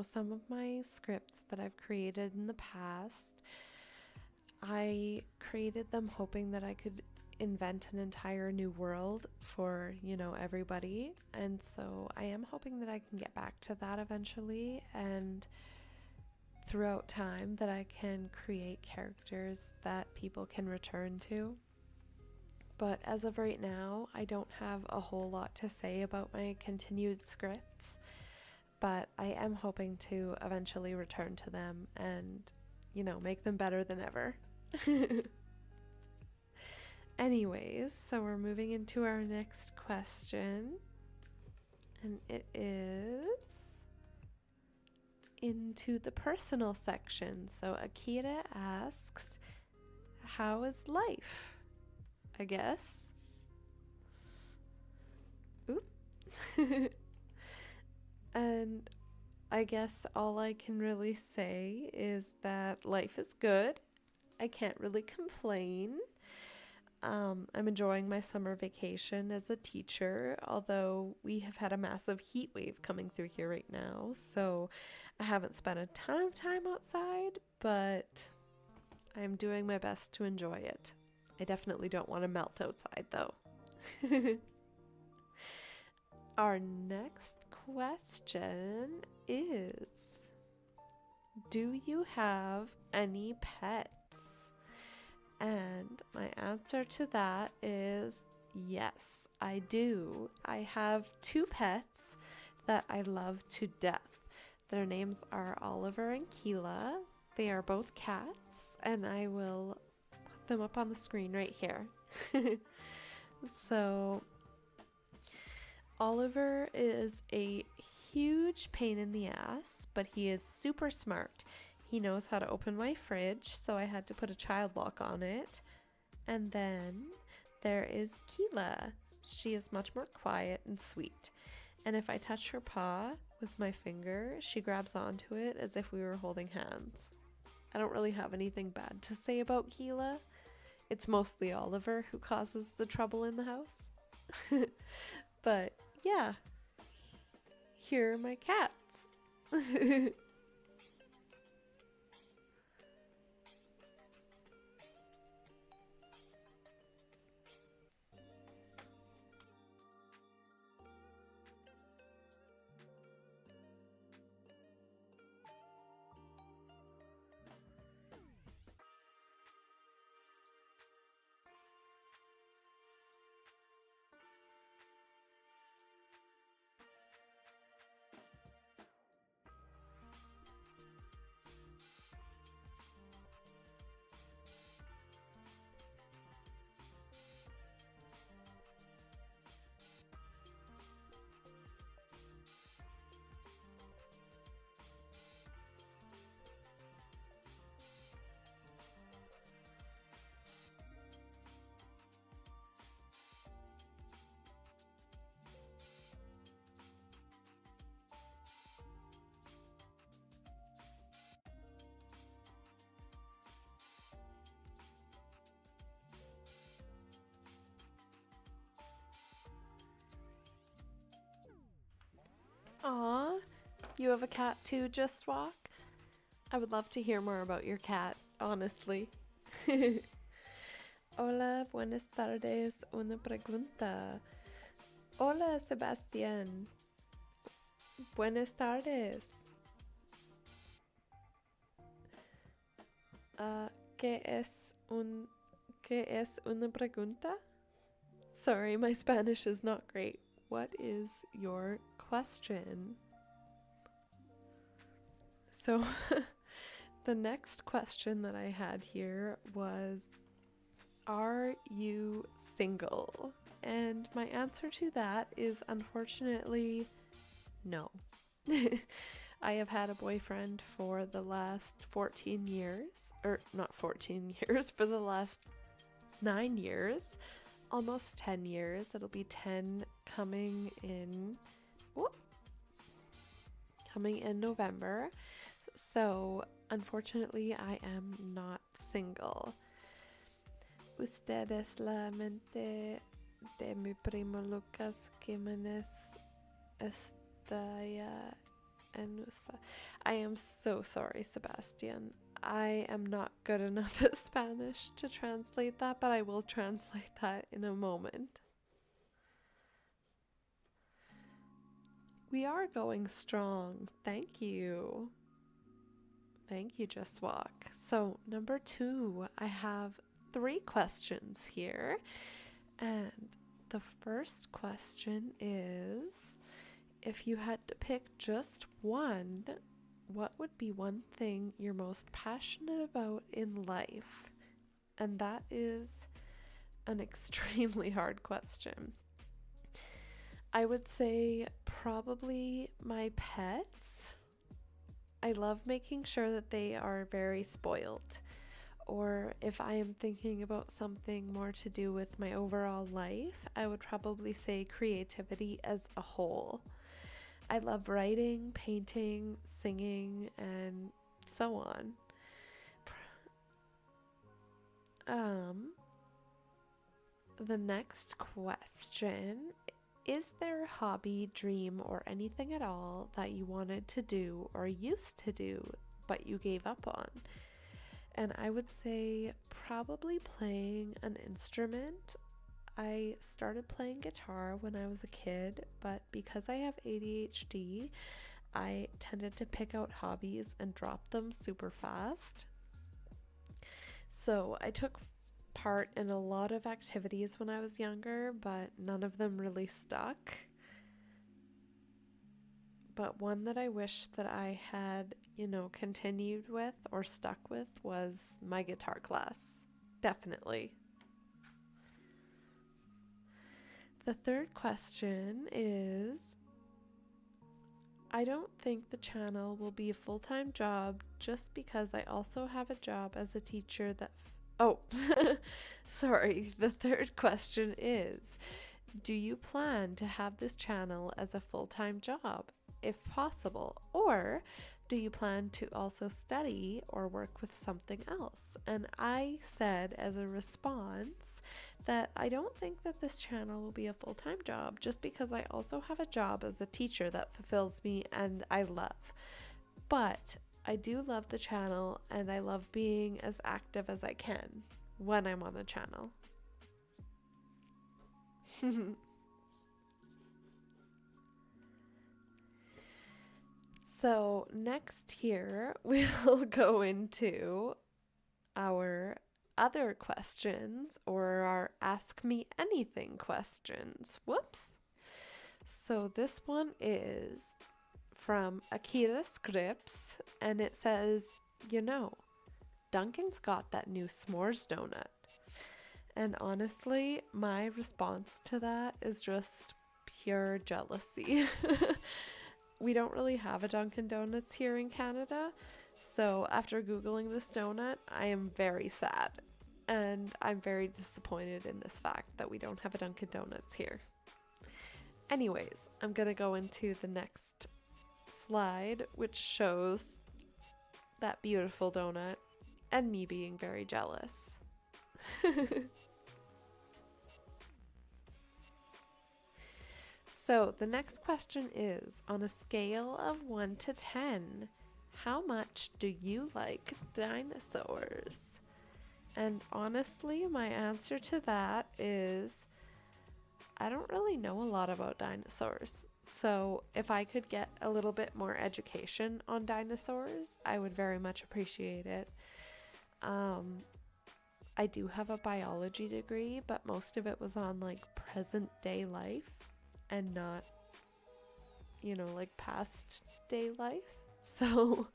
some of my scripts that I've created in the past, I created them hoping that I could invent an entire new world for, everybody. And so I am hoping that I can get back to that eventually, and throughout time that I can create characters that people can return to. But as of right now, I don't have a whole lot to say about my continued scripts, but I am hoping to eventually return to them and, make them better than ever. Anyways, so we're moving into our next question, and it is into the personal section. So Akira asks, how is life? I guess. Oop. And I guess all I can really say is that life is good. I can't really complain. I'm enjoying my summer vacation as a teacher, although we have had a massive heat wave coming through here right now, so I haven't spent a ton of time outside, but I'm doing my best to enjoy it. I definitely don't want to melt outside, though. Our next question is, do you have any pets? And my answer to that is yes, I do. I have 2 pets that I love to death. Their names are Oliver and Keela. They are both cats, and I will put them up on the screen right here. So, Oliver is a huge pain in the ass, but he is super smart. He knows how to open my fridge, so I had to put a child lock on it. And then there is Keela. She is much more quiet and sweet. And if I touch her paw with my finger, she grabs onto it as if we were holding hands. I don't really have anything bad to say about Keela. It's mostly Oliver who causes the trouble in the house. But yeah, here are my cats. You have a cat too, Just Walk? I would love to hear more about your cat, honestly. Hola, buenas tardes. Una pregunta. Hola, Sebastián. Buenas tardes. Uh, ¿qué es ¿qué es una pregunta? Sorry, my Spanish is not great. What is your question? So, the next question that I had here was, are you single? And my answer to that is unfortunately no. I have had a boyfriend for the last 14 years, or not 14 years, for the last 9 years, almost 10 years. It'll be 10 coming in November. So, unfortunately, I am not single. Usted es la mente de mi primo Lucas Jimenez Estalla en USA. I am so sorry, Sebastian. I am not good enough at Spanish to translate that, but I will translate that in a moment. We are going strong. Thank you. Thank you, Just Walk. So, number 2, I have 3 questions here. And the first question is, if you had to pick just one, what would be one thing you're most passionate about in life? And that is an extremely hard question. I would say probably my pets. I love making sure that they are very spoiled. Or if I am thinking about something more to do with my overall life, I would probably say creativity as a whole. I love writing, painting, singing, and so on. The next question, is there a hobby, dream, or anything at all that you wanted to do or used to do but you gave up on? And I would say probably playing an instrument. I started playing guitar when I was a kid, but because I have ADHD, I tended to pick out hobbies and drop them super fast. So I took part in a lot of activities when I was younger, but none of them really stuck. But one that I wish that I had, continued with or stuck with was my guitar class. Definitely. The third question is, I don't think the channel will be a full-time job just because I also have a job as a teacher that... sorry. The third question is, do you plan to have this channel as a full-time job, if possible? Or do you plan to also study or work with something else? And I said as a response that I don't think that this channel will be a full-time job just because I also have a job as a teacher that fulfills me and I love. But I do love the channel and I love being as active as I can when I'm on the channel. So next here we'll go into our other questions, or our Ask Me Anything questions. Whoops. So this one is from Akira Scripps, and it says, Duncan's got that new s'mores donut. And honestly, my response to that is just pure jealousy. We don't really have a Dunkin' Donuts here in Canada, so after Googling this donut, I am very sad. And I'm very disappointed in this fact that we don't have a Dunkin' Donuts here. Anyways, I'm going to go into the next slide, which shows that beautiful donut and me being very jealous. So the next question is, on a scale of 1 to 10, how much do you like dinosaurs? And honestly, my answer to that is I don't really know a lot about dinosaurs. So if I could get a little bit more education on dinosaurs, I would very much appreciate it. Um, I do have a biology degree, but most of it was on like present day life and not, like past day life. So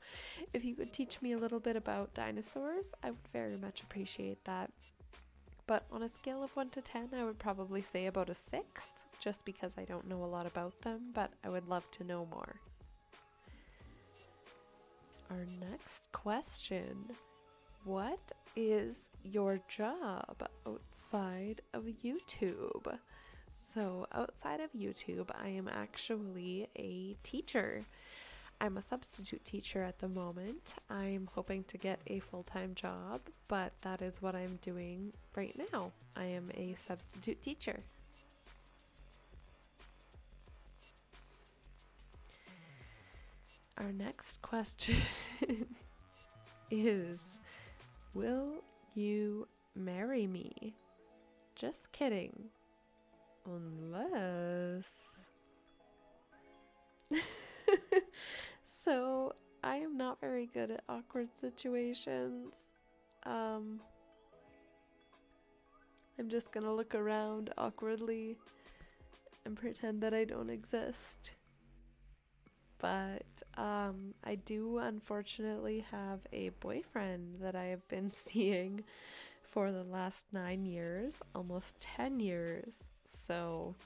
if you could teach me a little bit about dinosaurs, I would very much appreciate that. But on a scale of 1 to 10, I would probably say about a 6, just because I don't know a lot about them, but I would love to know more. Our next question. What is your job outside of YouTube? So outside of YouTube, I am actually a teacher. I'm a substitute teacher at the moment. I'm hoping to get a full-time job, but that is what I'm doing right now. I am a substitute teacher. Our next question is, will you marry me? Just kidding. Unless... So, I am not very good at awkward situations. I'm just gonna look around awkwardly and pretend that I don't exist. But I do unfortunately have a boyfriend that I have been seeing for the last 9 years, almost 10 years. So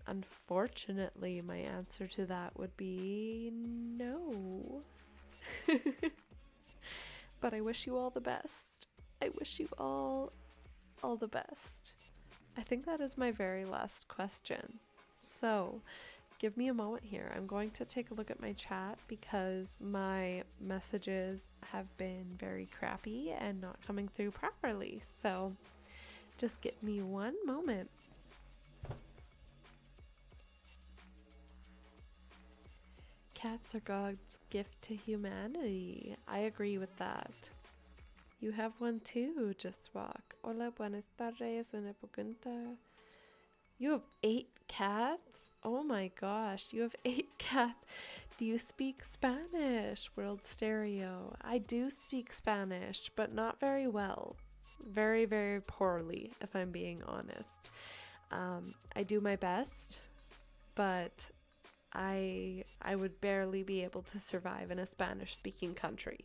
unfortunately, my answer to that would be no. But I wish you all the best. I wish you all the best. I think that is my very last question. So, give me a moment here. I'm going to take a look at my chat because my messages have been very crappy and not coming through properly. So, just give me one moment. Cats are God's gift to humanity. I agree with that. You have one too, Just Walk. Hola, buenas tardes, una pregunta. You have 8 cats? Oh my gosh, you have 8 cats. Do you speak Spanish, World Stereo? I do speak Spanish, but not very well. Very, very poorly, if I'm being honest. I do my best, but I would barely be able to survive in a Spanish-speaking country.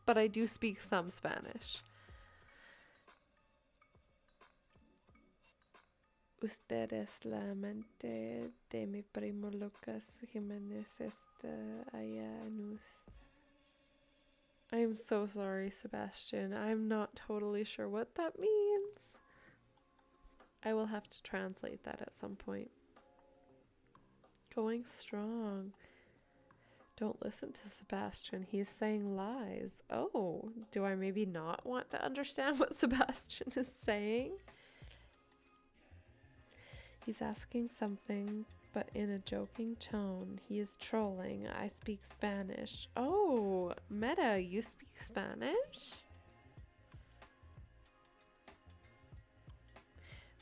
But I do speak some Spanish. Usted es la amante de mi primo Lucas Jiménez allá en I am so sorry, Sebastian. I'm not totally sure what that means. I will have to translate that at some point. Going strong. Don't listen to Sebastian. He's saying lies. Oh, do I maybe not want to understand what Sebastian is saying? He's asking something, but in a joking tone. He is trolling. I speak Spanish. Oh, Meta, you speak Spanish?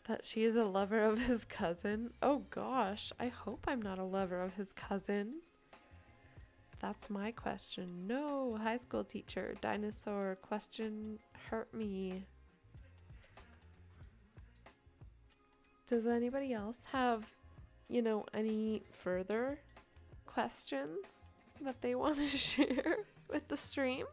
That she is a lover of his cousin? Oh gosh, I hope I'm not a lover of his cousin. That's my question. No, high school teacher, dinosaur, question hurt me. Does anybody else have, any further questions that they want to share with the stream?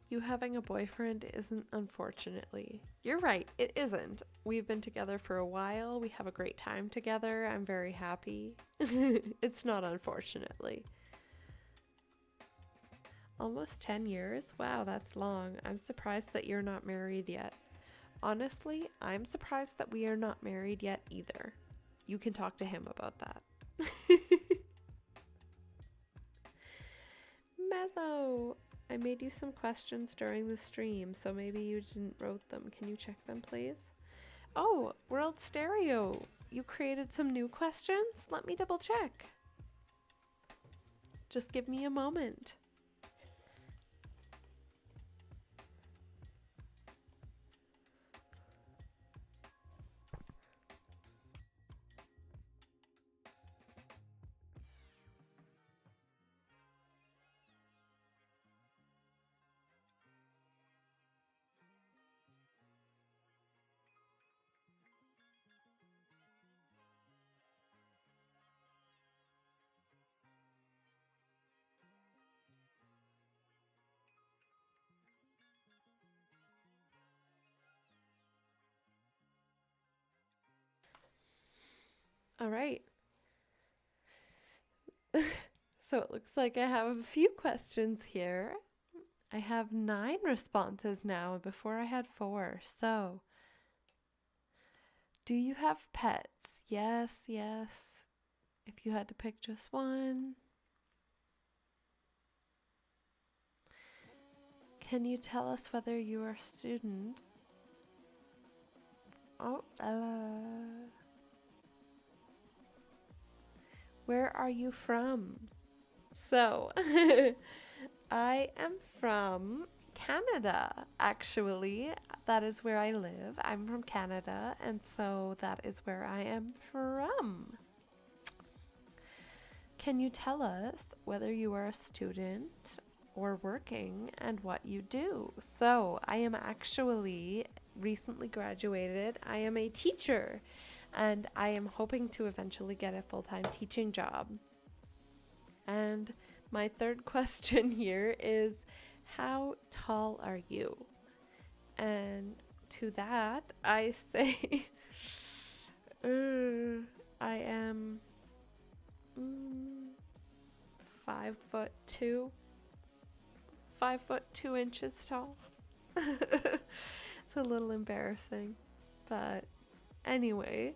You having a boyfriend isn't, unfortunately. You're right, it isn't. We've been together for a while. We have a great time together. I'm very happy. It's not, unfortunately. Almost 10 years? Wow, that's long. I'm surprised that you're not married yet. Honestly, I'm surprised that we are not married yet either. You can talk to him about that. Mellow! I made you some questions during the stream, so maybe you didn't wrote them. Can you check them, please? Oh, World Stereo, you created some new questions? Let me double check. Just give me a moment. All right. So it looks like I have a few questions here. I have 9 responses now, and before I had 4. So, do you have pets? Yes, yes. If you had to pick just one. Can you tell us whether you are a student? Oh, where are you from? So, I am from Canada, actually. That is where I live. I'm from Canada, and so that is where I am from. Can you tell us whether you are a student or working and what you do? So, I am actually recently graduated. I am a teacher, and I am hoping to eventually get a full-time teaching job. And my third question here is, how tall are you? And to that, I say, I am 5'2", 5'2" tall. It's a little embarrassing, but anyway,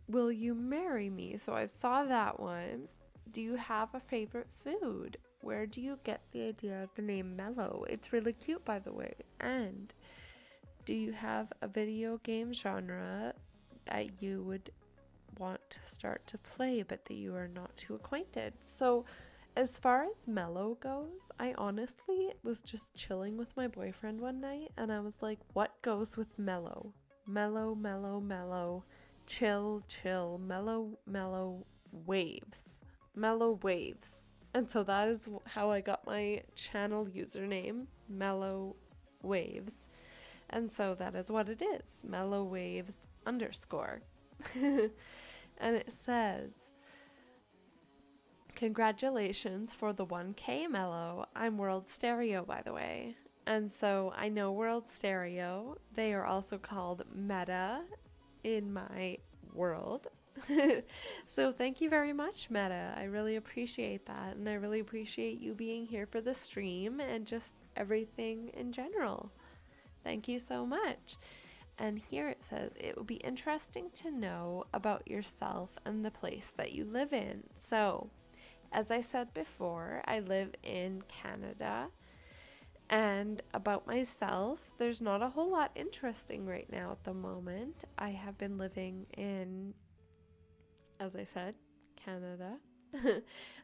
will you marry me? So I saw that one. Do you have a favorite food? Where do you get the idea of the name Mellow? It's really cute, by the way. And do you have a video game genre that you would want to start to play but that you are not too acquainted? So as far as Mellow goes, I honestly was just chilling with my boyfriend one night and I was like, what goes with mellow? Mellow, mellow, mellow, chill, chill, mellow, mellow waves. Mellow waves. And so that is how I got my channel username, Mellow Waves. And so that is what it is, Mellow Waves _ And it says, congratulations for the 1K Mellow. I'm World Stereo, by the way. And so I know World Stereo. They are also called Meta in my world. So thank you very much, Meta. I really appreciate that. And I really appreciate you being here for the stream and just everything in general. Thank you so much. And here it says, it would be interesting to know about yourself and the place that you live in. So, as I said before, I live in Canada. And about myself, there's not a whole lot interesting right now at the moment. I have been living in, as I said, Canada.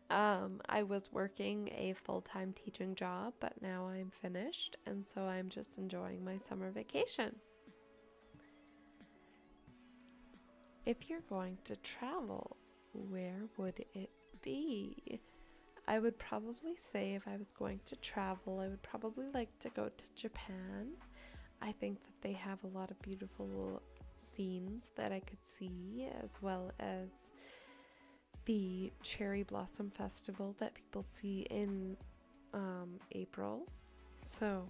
I was working a full-time teaching job, but now I'm finished, and so I'm just enjoying my summer vacation. If you're going to travel, where would it be? I would probably say if I was going to travel, I would probably like to go to Japan. I think that they have a lot of beautiful scenes that I could see, as well as the Cherry Blossom Festival that people see in April. So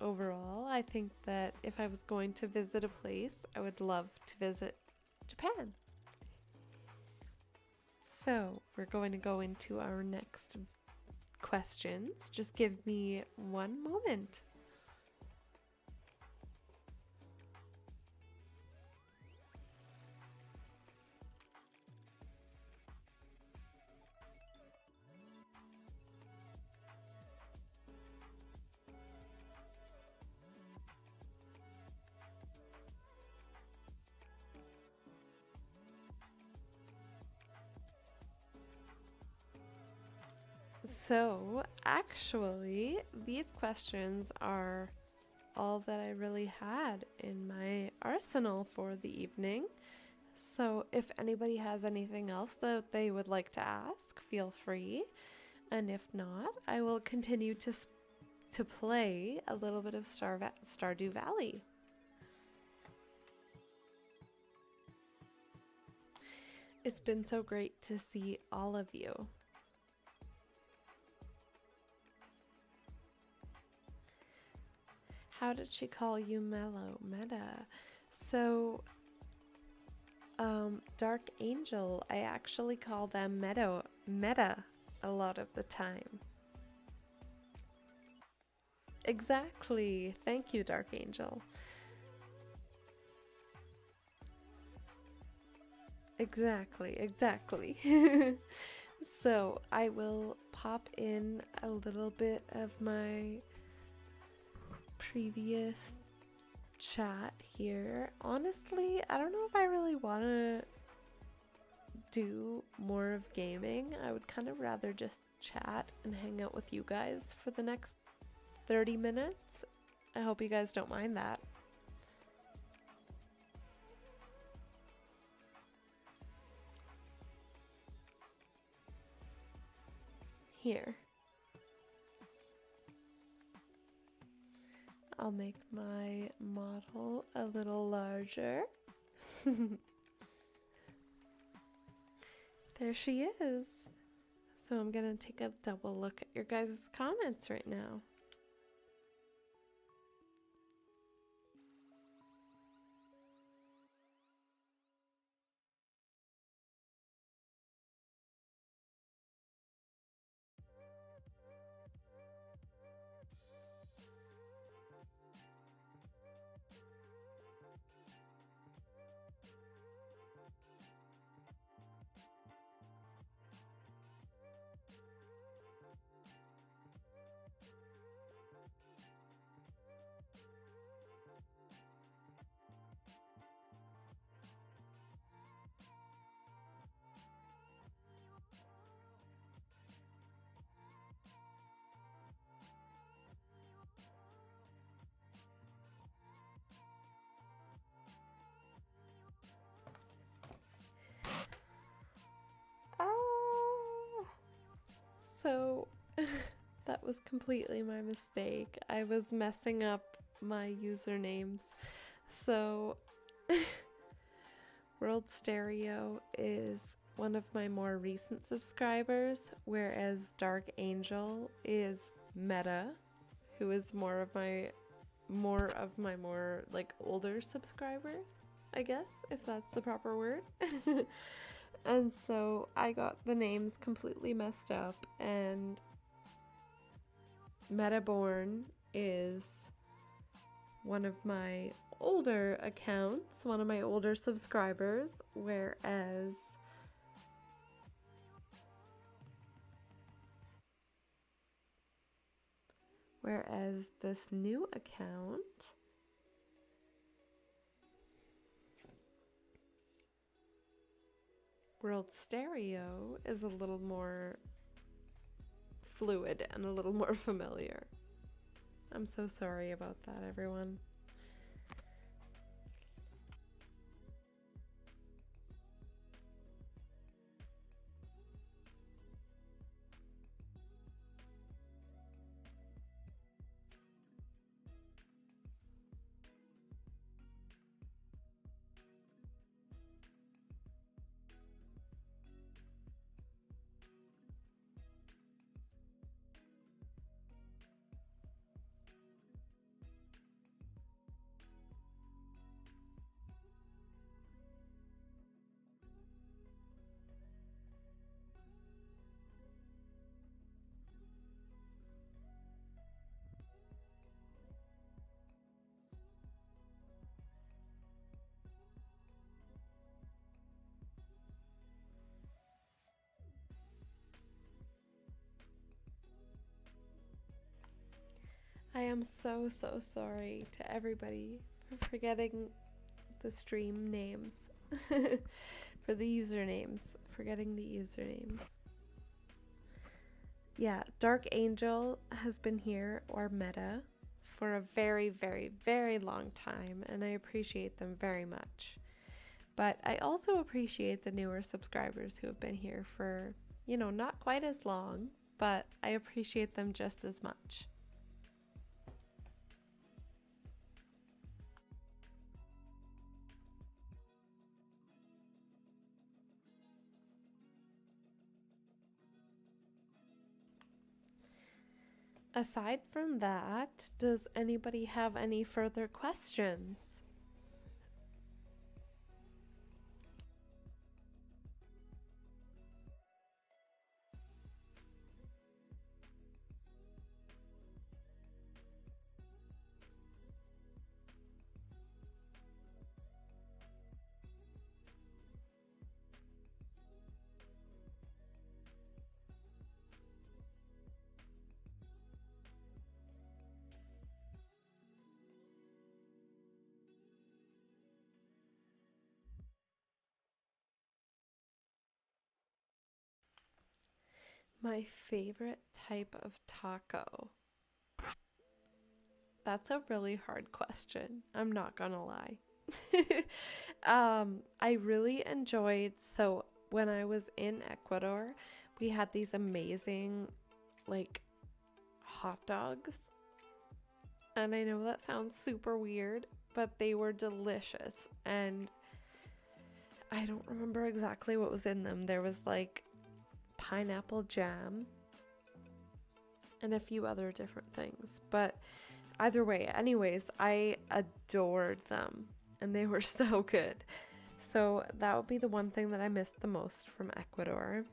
overall, I think that if I was going to visit a place, I would love to visit Japan. So we're going to go into our next questions. Just give me one moment. So, actually, these questions are all that I really had in my arsenal for the evening. So, if anybody has anything else that they would like to ask, feel free. And if not, I will continue to play a little bit of Stardew Valley. It's been so great to see all of you. How did she call you Mellow? Meta. So, Dark Angel, I actually call them Meta a lot of the time. Exactly. Thank you, Dark Angel. Exactly. So I will pop in a little bit of my previous chat here. Honestly, I don't know if I really want to do more of gaming. I would kind of rather just chat and hang out with you guys for the next 30 minutes. I hope you guys don't mind that. Here. I'll make my model a little larger. There she is. So I'm gonna take a double look at your guys' comments right now. So that was completely my mistake. I was messing up my usernames. So World Stereo is one of my more recent subscribers, whereas Dark Angel is Meta, who is more of my more like older subscribers, I guess, if that's the proper word. And so I got the names completely messed up, and Metaborn is one of my older accounts, one of my older subscribers, whereas this new account World Stereo is a little more fluid and a little more familiar. I'm so sorry about that, everyone. I am so sorry to everybody for forgetting the stream names. For the usernames, forgetting the usernames. Yeah, Dark Angel has been here, or Meta, for a very, very, very long time, and I appreciate them very much. But I also appreciate the newer subscribers who have been here for, not quite as long, but I appreciate them just as much. Aside from that, does anybody have any further questions? My favorite type of taco. That's a really hard question. I'm not gonna lie. I really enjoyed, so when I was in Ecuador, we had these amazing, like, hot dogs. And I know that sounds super weird, but they were delicious. And I don't remember exactly what was in them. There was like pineapple jam and a few other different things. But either way, anyways, I adored them and they were so good. So that would be the one thing that I missed the most from Ecuador.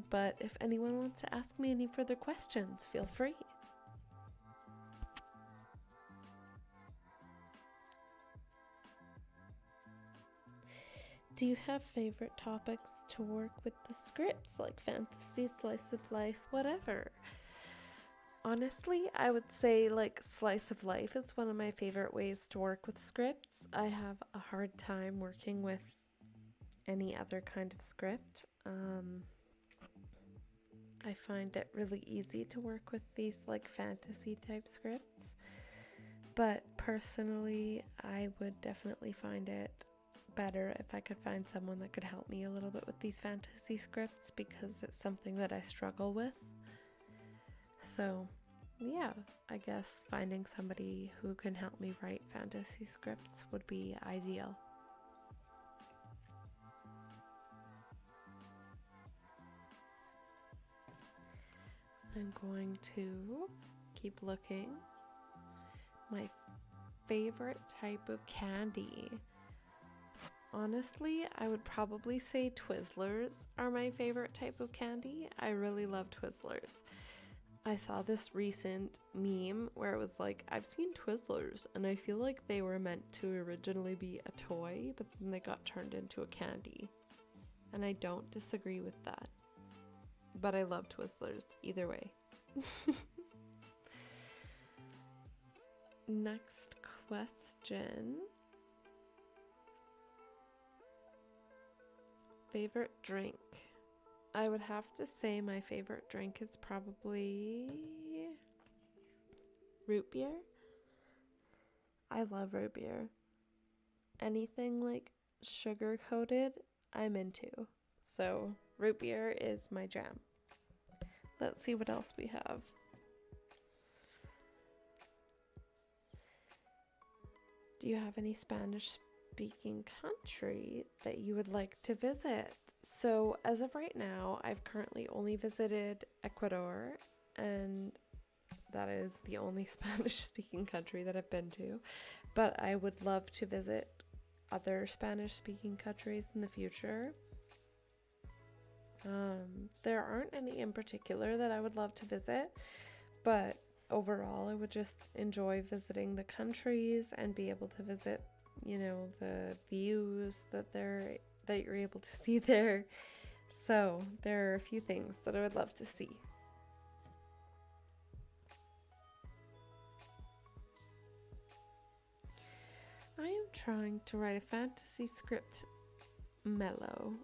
But if anyone wants to ask me any further questions, feel free. Do you have favorite topics to work with the scripts, like fantasy, slice of life, whatever? Honestly, I would say like slice of life is one of my favorite ways to work with scripts. I have a hard time working with any other kind of script. I find it really easy to work with these like fantasy type scripts. But personally, I would definitely find it better if I could find someone that could help me a little bit with these fantasy scripts because it's something that I struggle with. So, yeah, I guess finding somebody who can help me write fantasy scripts would be ideal. I'm going to keep looking. My favorite type of candy. Honestly, I would probably say Twizzlers are my favorite type of candy. I really love Twizzlers. I saw this recent meme where it was like, I've seen Twizzlers, and I feel like they were meant to originally be a toy, but then they got turned into a candy. And I don't disagree with that. But I love Twizzlers either way. Next question. Favorite drink? I would have to say my favorite drink is probably root beer. I love root beer. Anything like sugar coated, I'm into. So, root beer is my jam. Let's see what else we have. Do you have any Spanish speaking country that you would like to visit? So, as of right now, I've currently only visited Ecuador, and that is the only Spanish speaking country that I've been to. But I would love to visit other Spanish speaking countries in the future. There aren't any in particular that I would love to visit, but overall, I would just enjoy visiting the countries and be able to visit, the views that you're able to see there. So, there are a few things that I would love to see. I am trying to write a fantasy script, Mellow.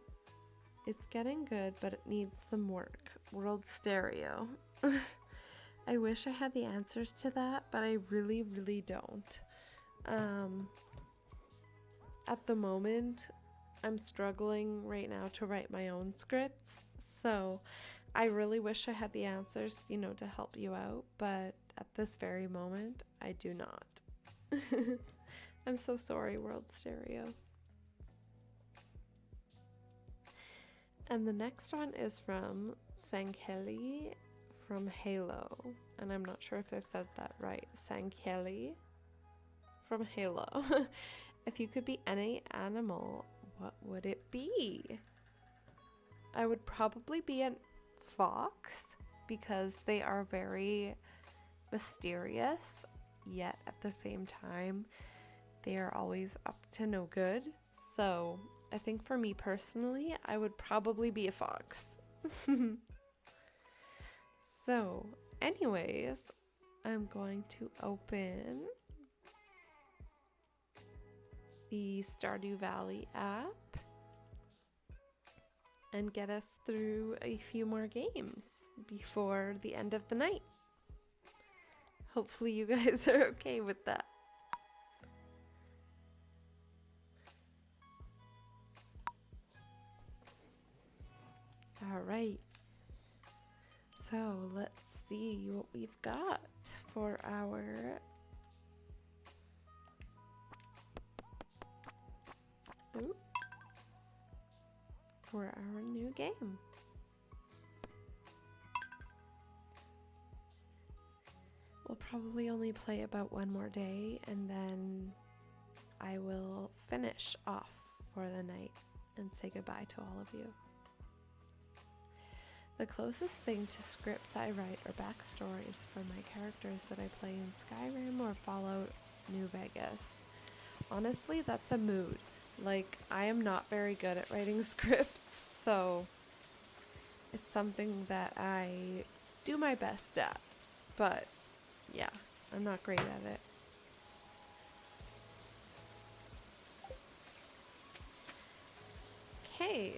It's getting good, but it needs some work. World stereo. I wish I had the answers to that, but I really, really don't. At the moment, I'm struggling right now to write my own scripts, so I really wish I had the answers, to help you out, but at this very moment, I do not. I'm so sorry, World Stereo. And the next one is from Sankeli from Halo. And I'm not sure if I've said that right. Sankeli from Halo. If you could be any animal, what would it be? I would probably be a fox because they are very mysterious, yet at the same time, they are always up to no good. So I think for me personally, I would probably be a fox. So anyways, I'm going to open the Stardew Valley app and get us through a few more games before the end of the night. Hopefully you guys are okay with that. All right. So let's see what we've got for our new game. We'll probably only play about one more day and then I will finish off for the night and say goodbye to all of you. The closest thing to scripts I write are backstories for my characters that I play in Skyrim or Fallout New Vegas. Honestly, that's a mood. Like, I am not very good at writing scripts, so it's something that I do my best at. But, yeah, I'm not great at it. Okay.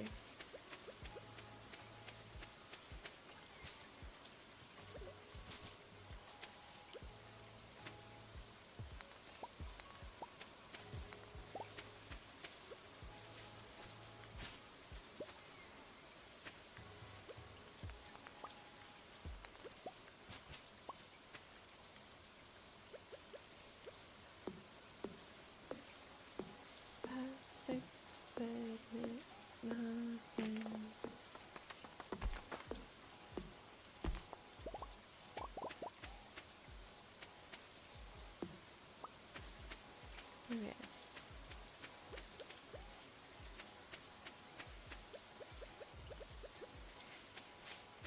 Okay.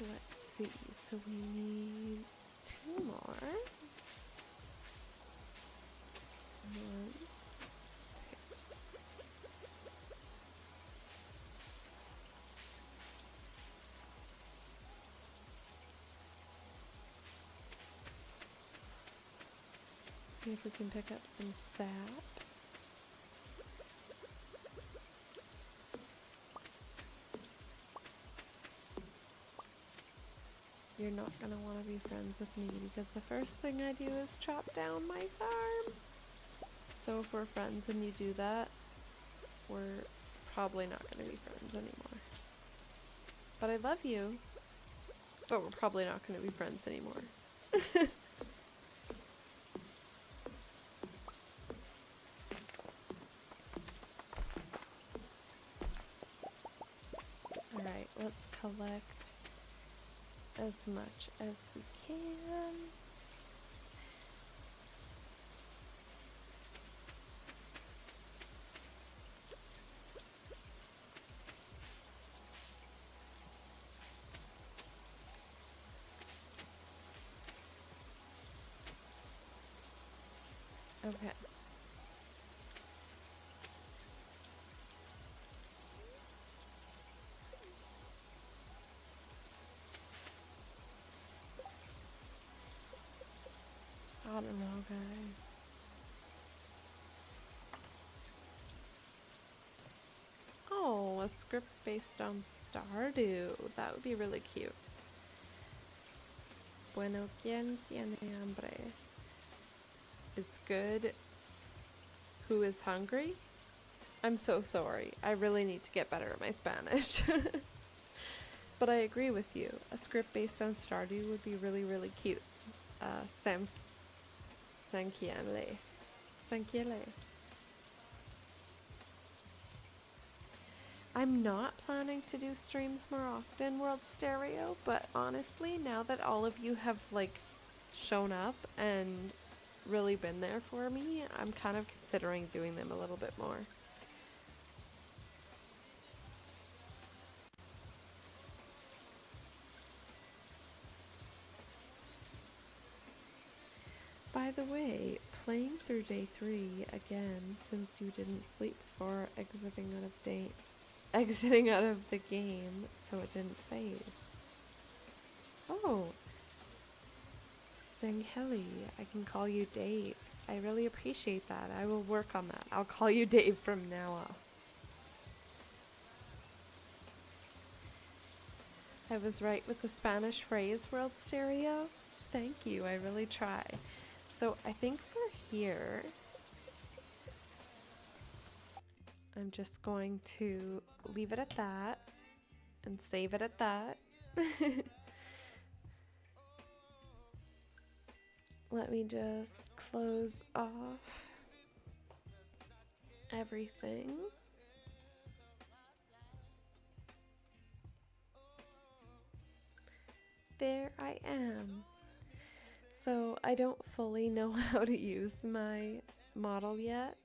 Let's see. So we need 2 more. 1. See if we can pick up some sap. You're not going to want to be friends with me because the first thing I do is chop down my farm. So if we're friends and you do that, we're probably not going to be friends anymore. But I love you, but we're probably not going to be friends anymore. Alright, let's collect as much as we can. Okay. I don't know, guys. Oh, a script based on Stardew. That would be really cute. Bueno, ¿quién tiene hambre? It's good. Who is hungry? I'm so sorry. I really need to get better at my Spanish. But I agree with you. A script based on Stardew would be really, really cute. Sanquiele. Sanquiele. I'm not planning to do streams more often, World Stereo, but honestly, now that all of you have, like, shown up and really been there for me, I'm kind of considering doing them a little bit more. By the way, playing through day 3 again, since you didn't sleep before exiting out of the game, so it didn't save. Oh, Zangheli, I can call you Dave. I really appreciate that. I will work on that. I'll call you Dave from now on. I was right with the Spanish phrase, World Stereo. Thank you, I really try. So I think for here, I'm just going to leave it at that and save it at that. Let me just close off everything. There I am. So I don't fully know how to use my model yet,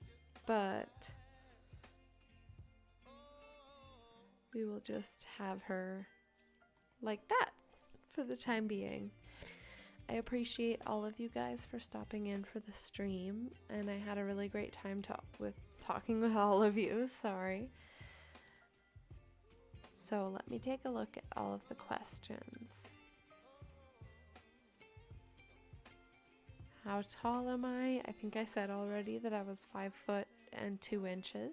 but we will just have her like that for the time being. I appreciate all of you guys for stopping in for the stream, and I had a really great time talking with all of you. Sorry. So let me take a look at all of the questions. How tall am I? I think I said already that I was 5 foot and 2 inches.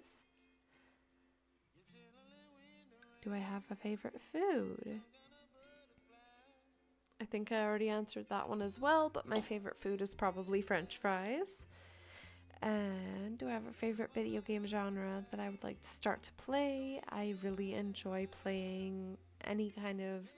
Do I have a favorite food? I think I already answered that one as well, but my favorite food is probably French fries. And do I have a favorite video game genre that I would like to start to play? I really enjoy playing any kind of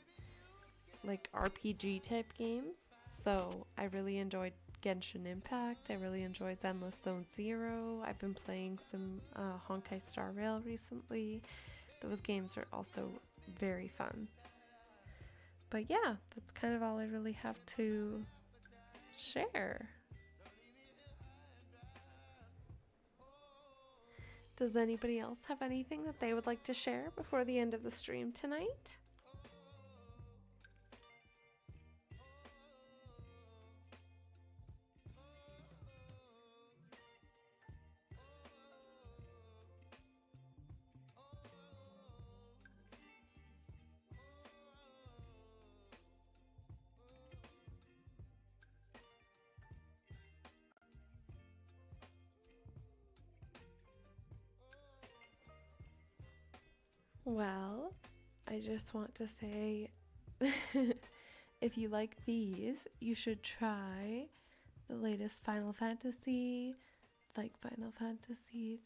like RPG type games. So I really enjoyed Genshin Impact. I really enjoyed Endless Zone Zero. I've been playing some Honkai Star Rail recently. Those games are also very fun. But yeah, that's kind of all I really have to share. Does anybody else have anything that they would like to share before the end of the stream tonight? Well, I just want to say, if you like these, you should try the latest Final Fantasy, like Final Fantasy.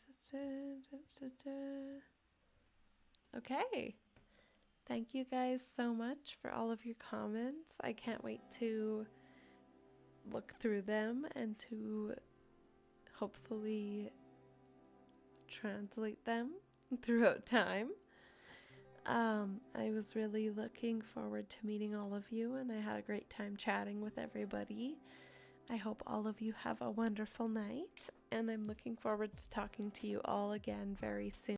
Okay. Thank you guys so much for all of your comments. I can't wait to look through them and to hopefully translate them throughout time. I was really looking forward to meeting all of you, and I had a great time chatting with everybody. I hope all of you have a wonderful night, and I'm looking forward to talking to you all again very soon.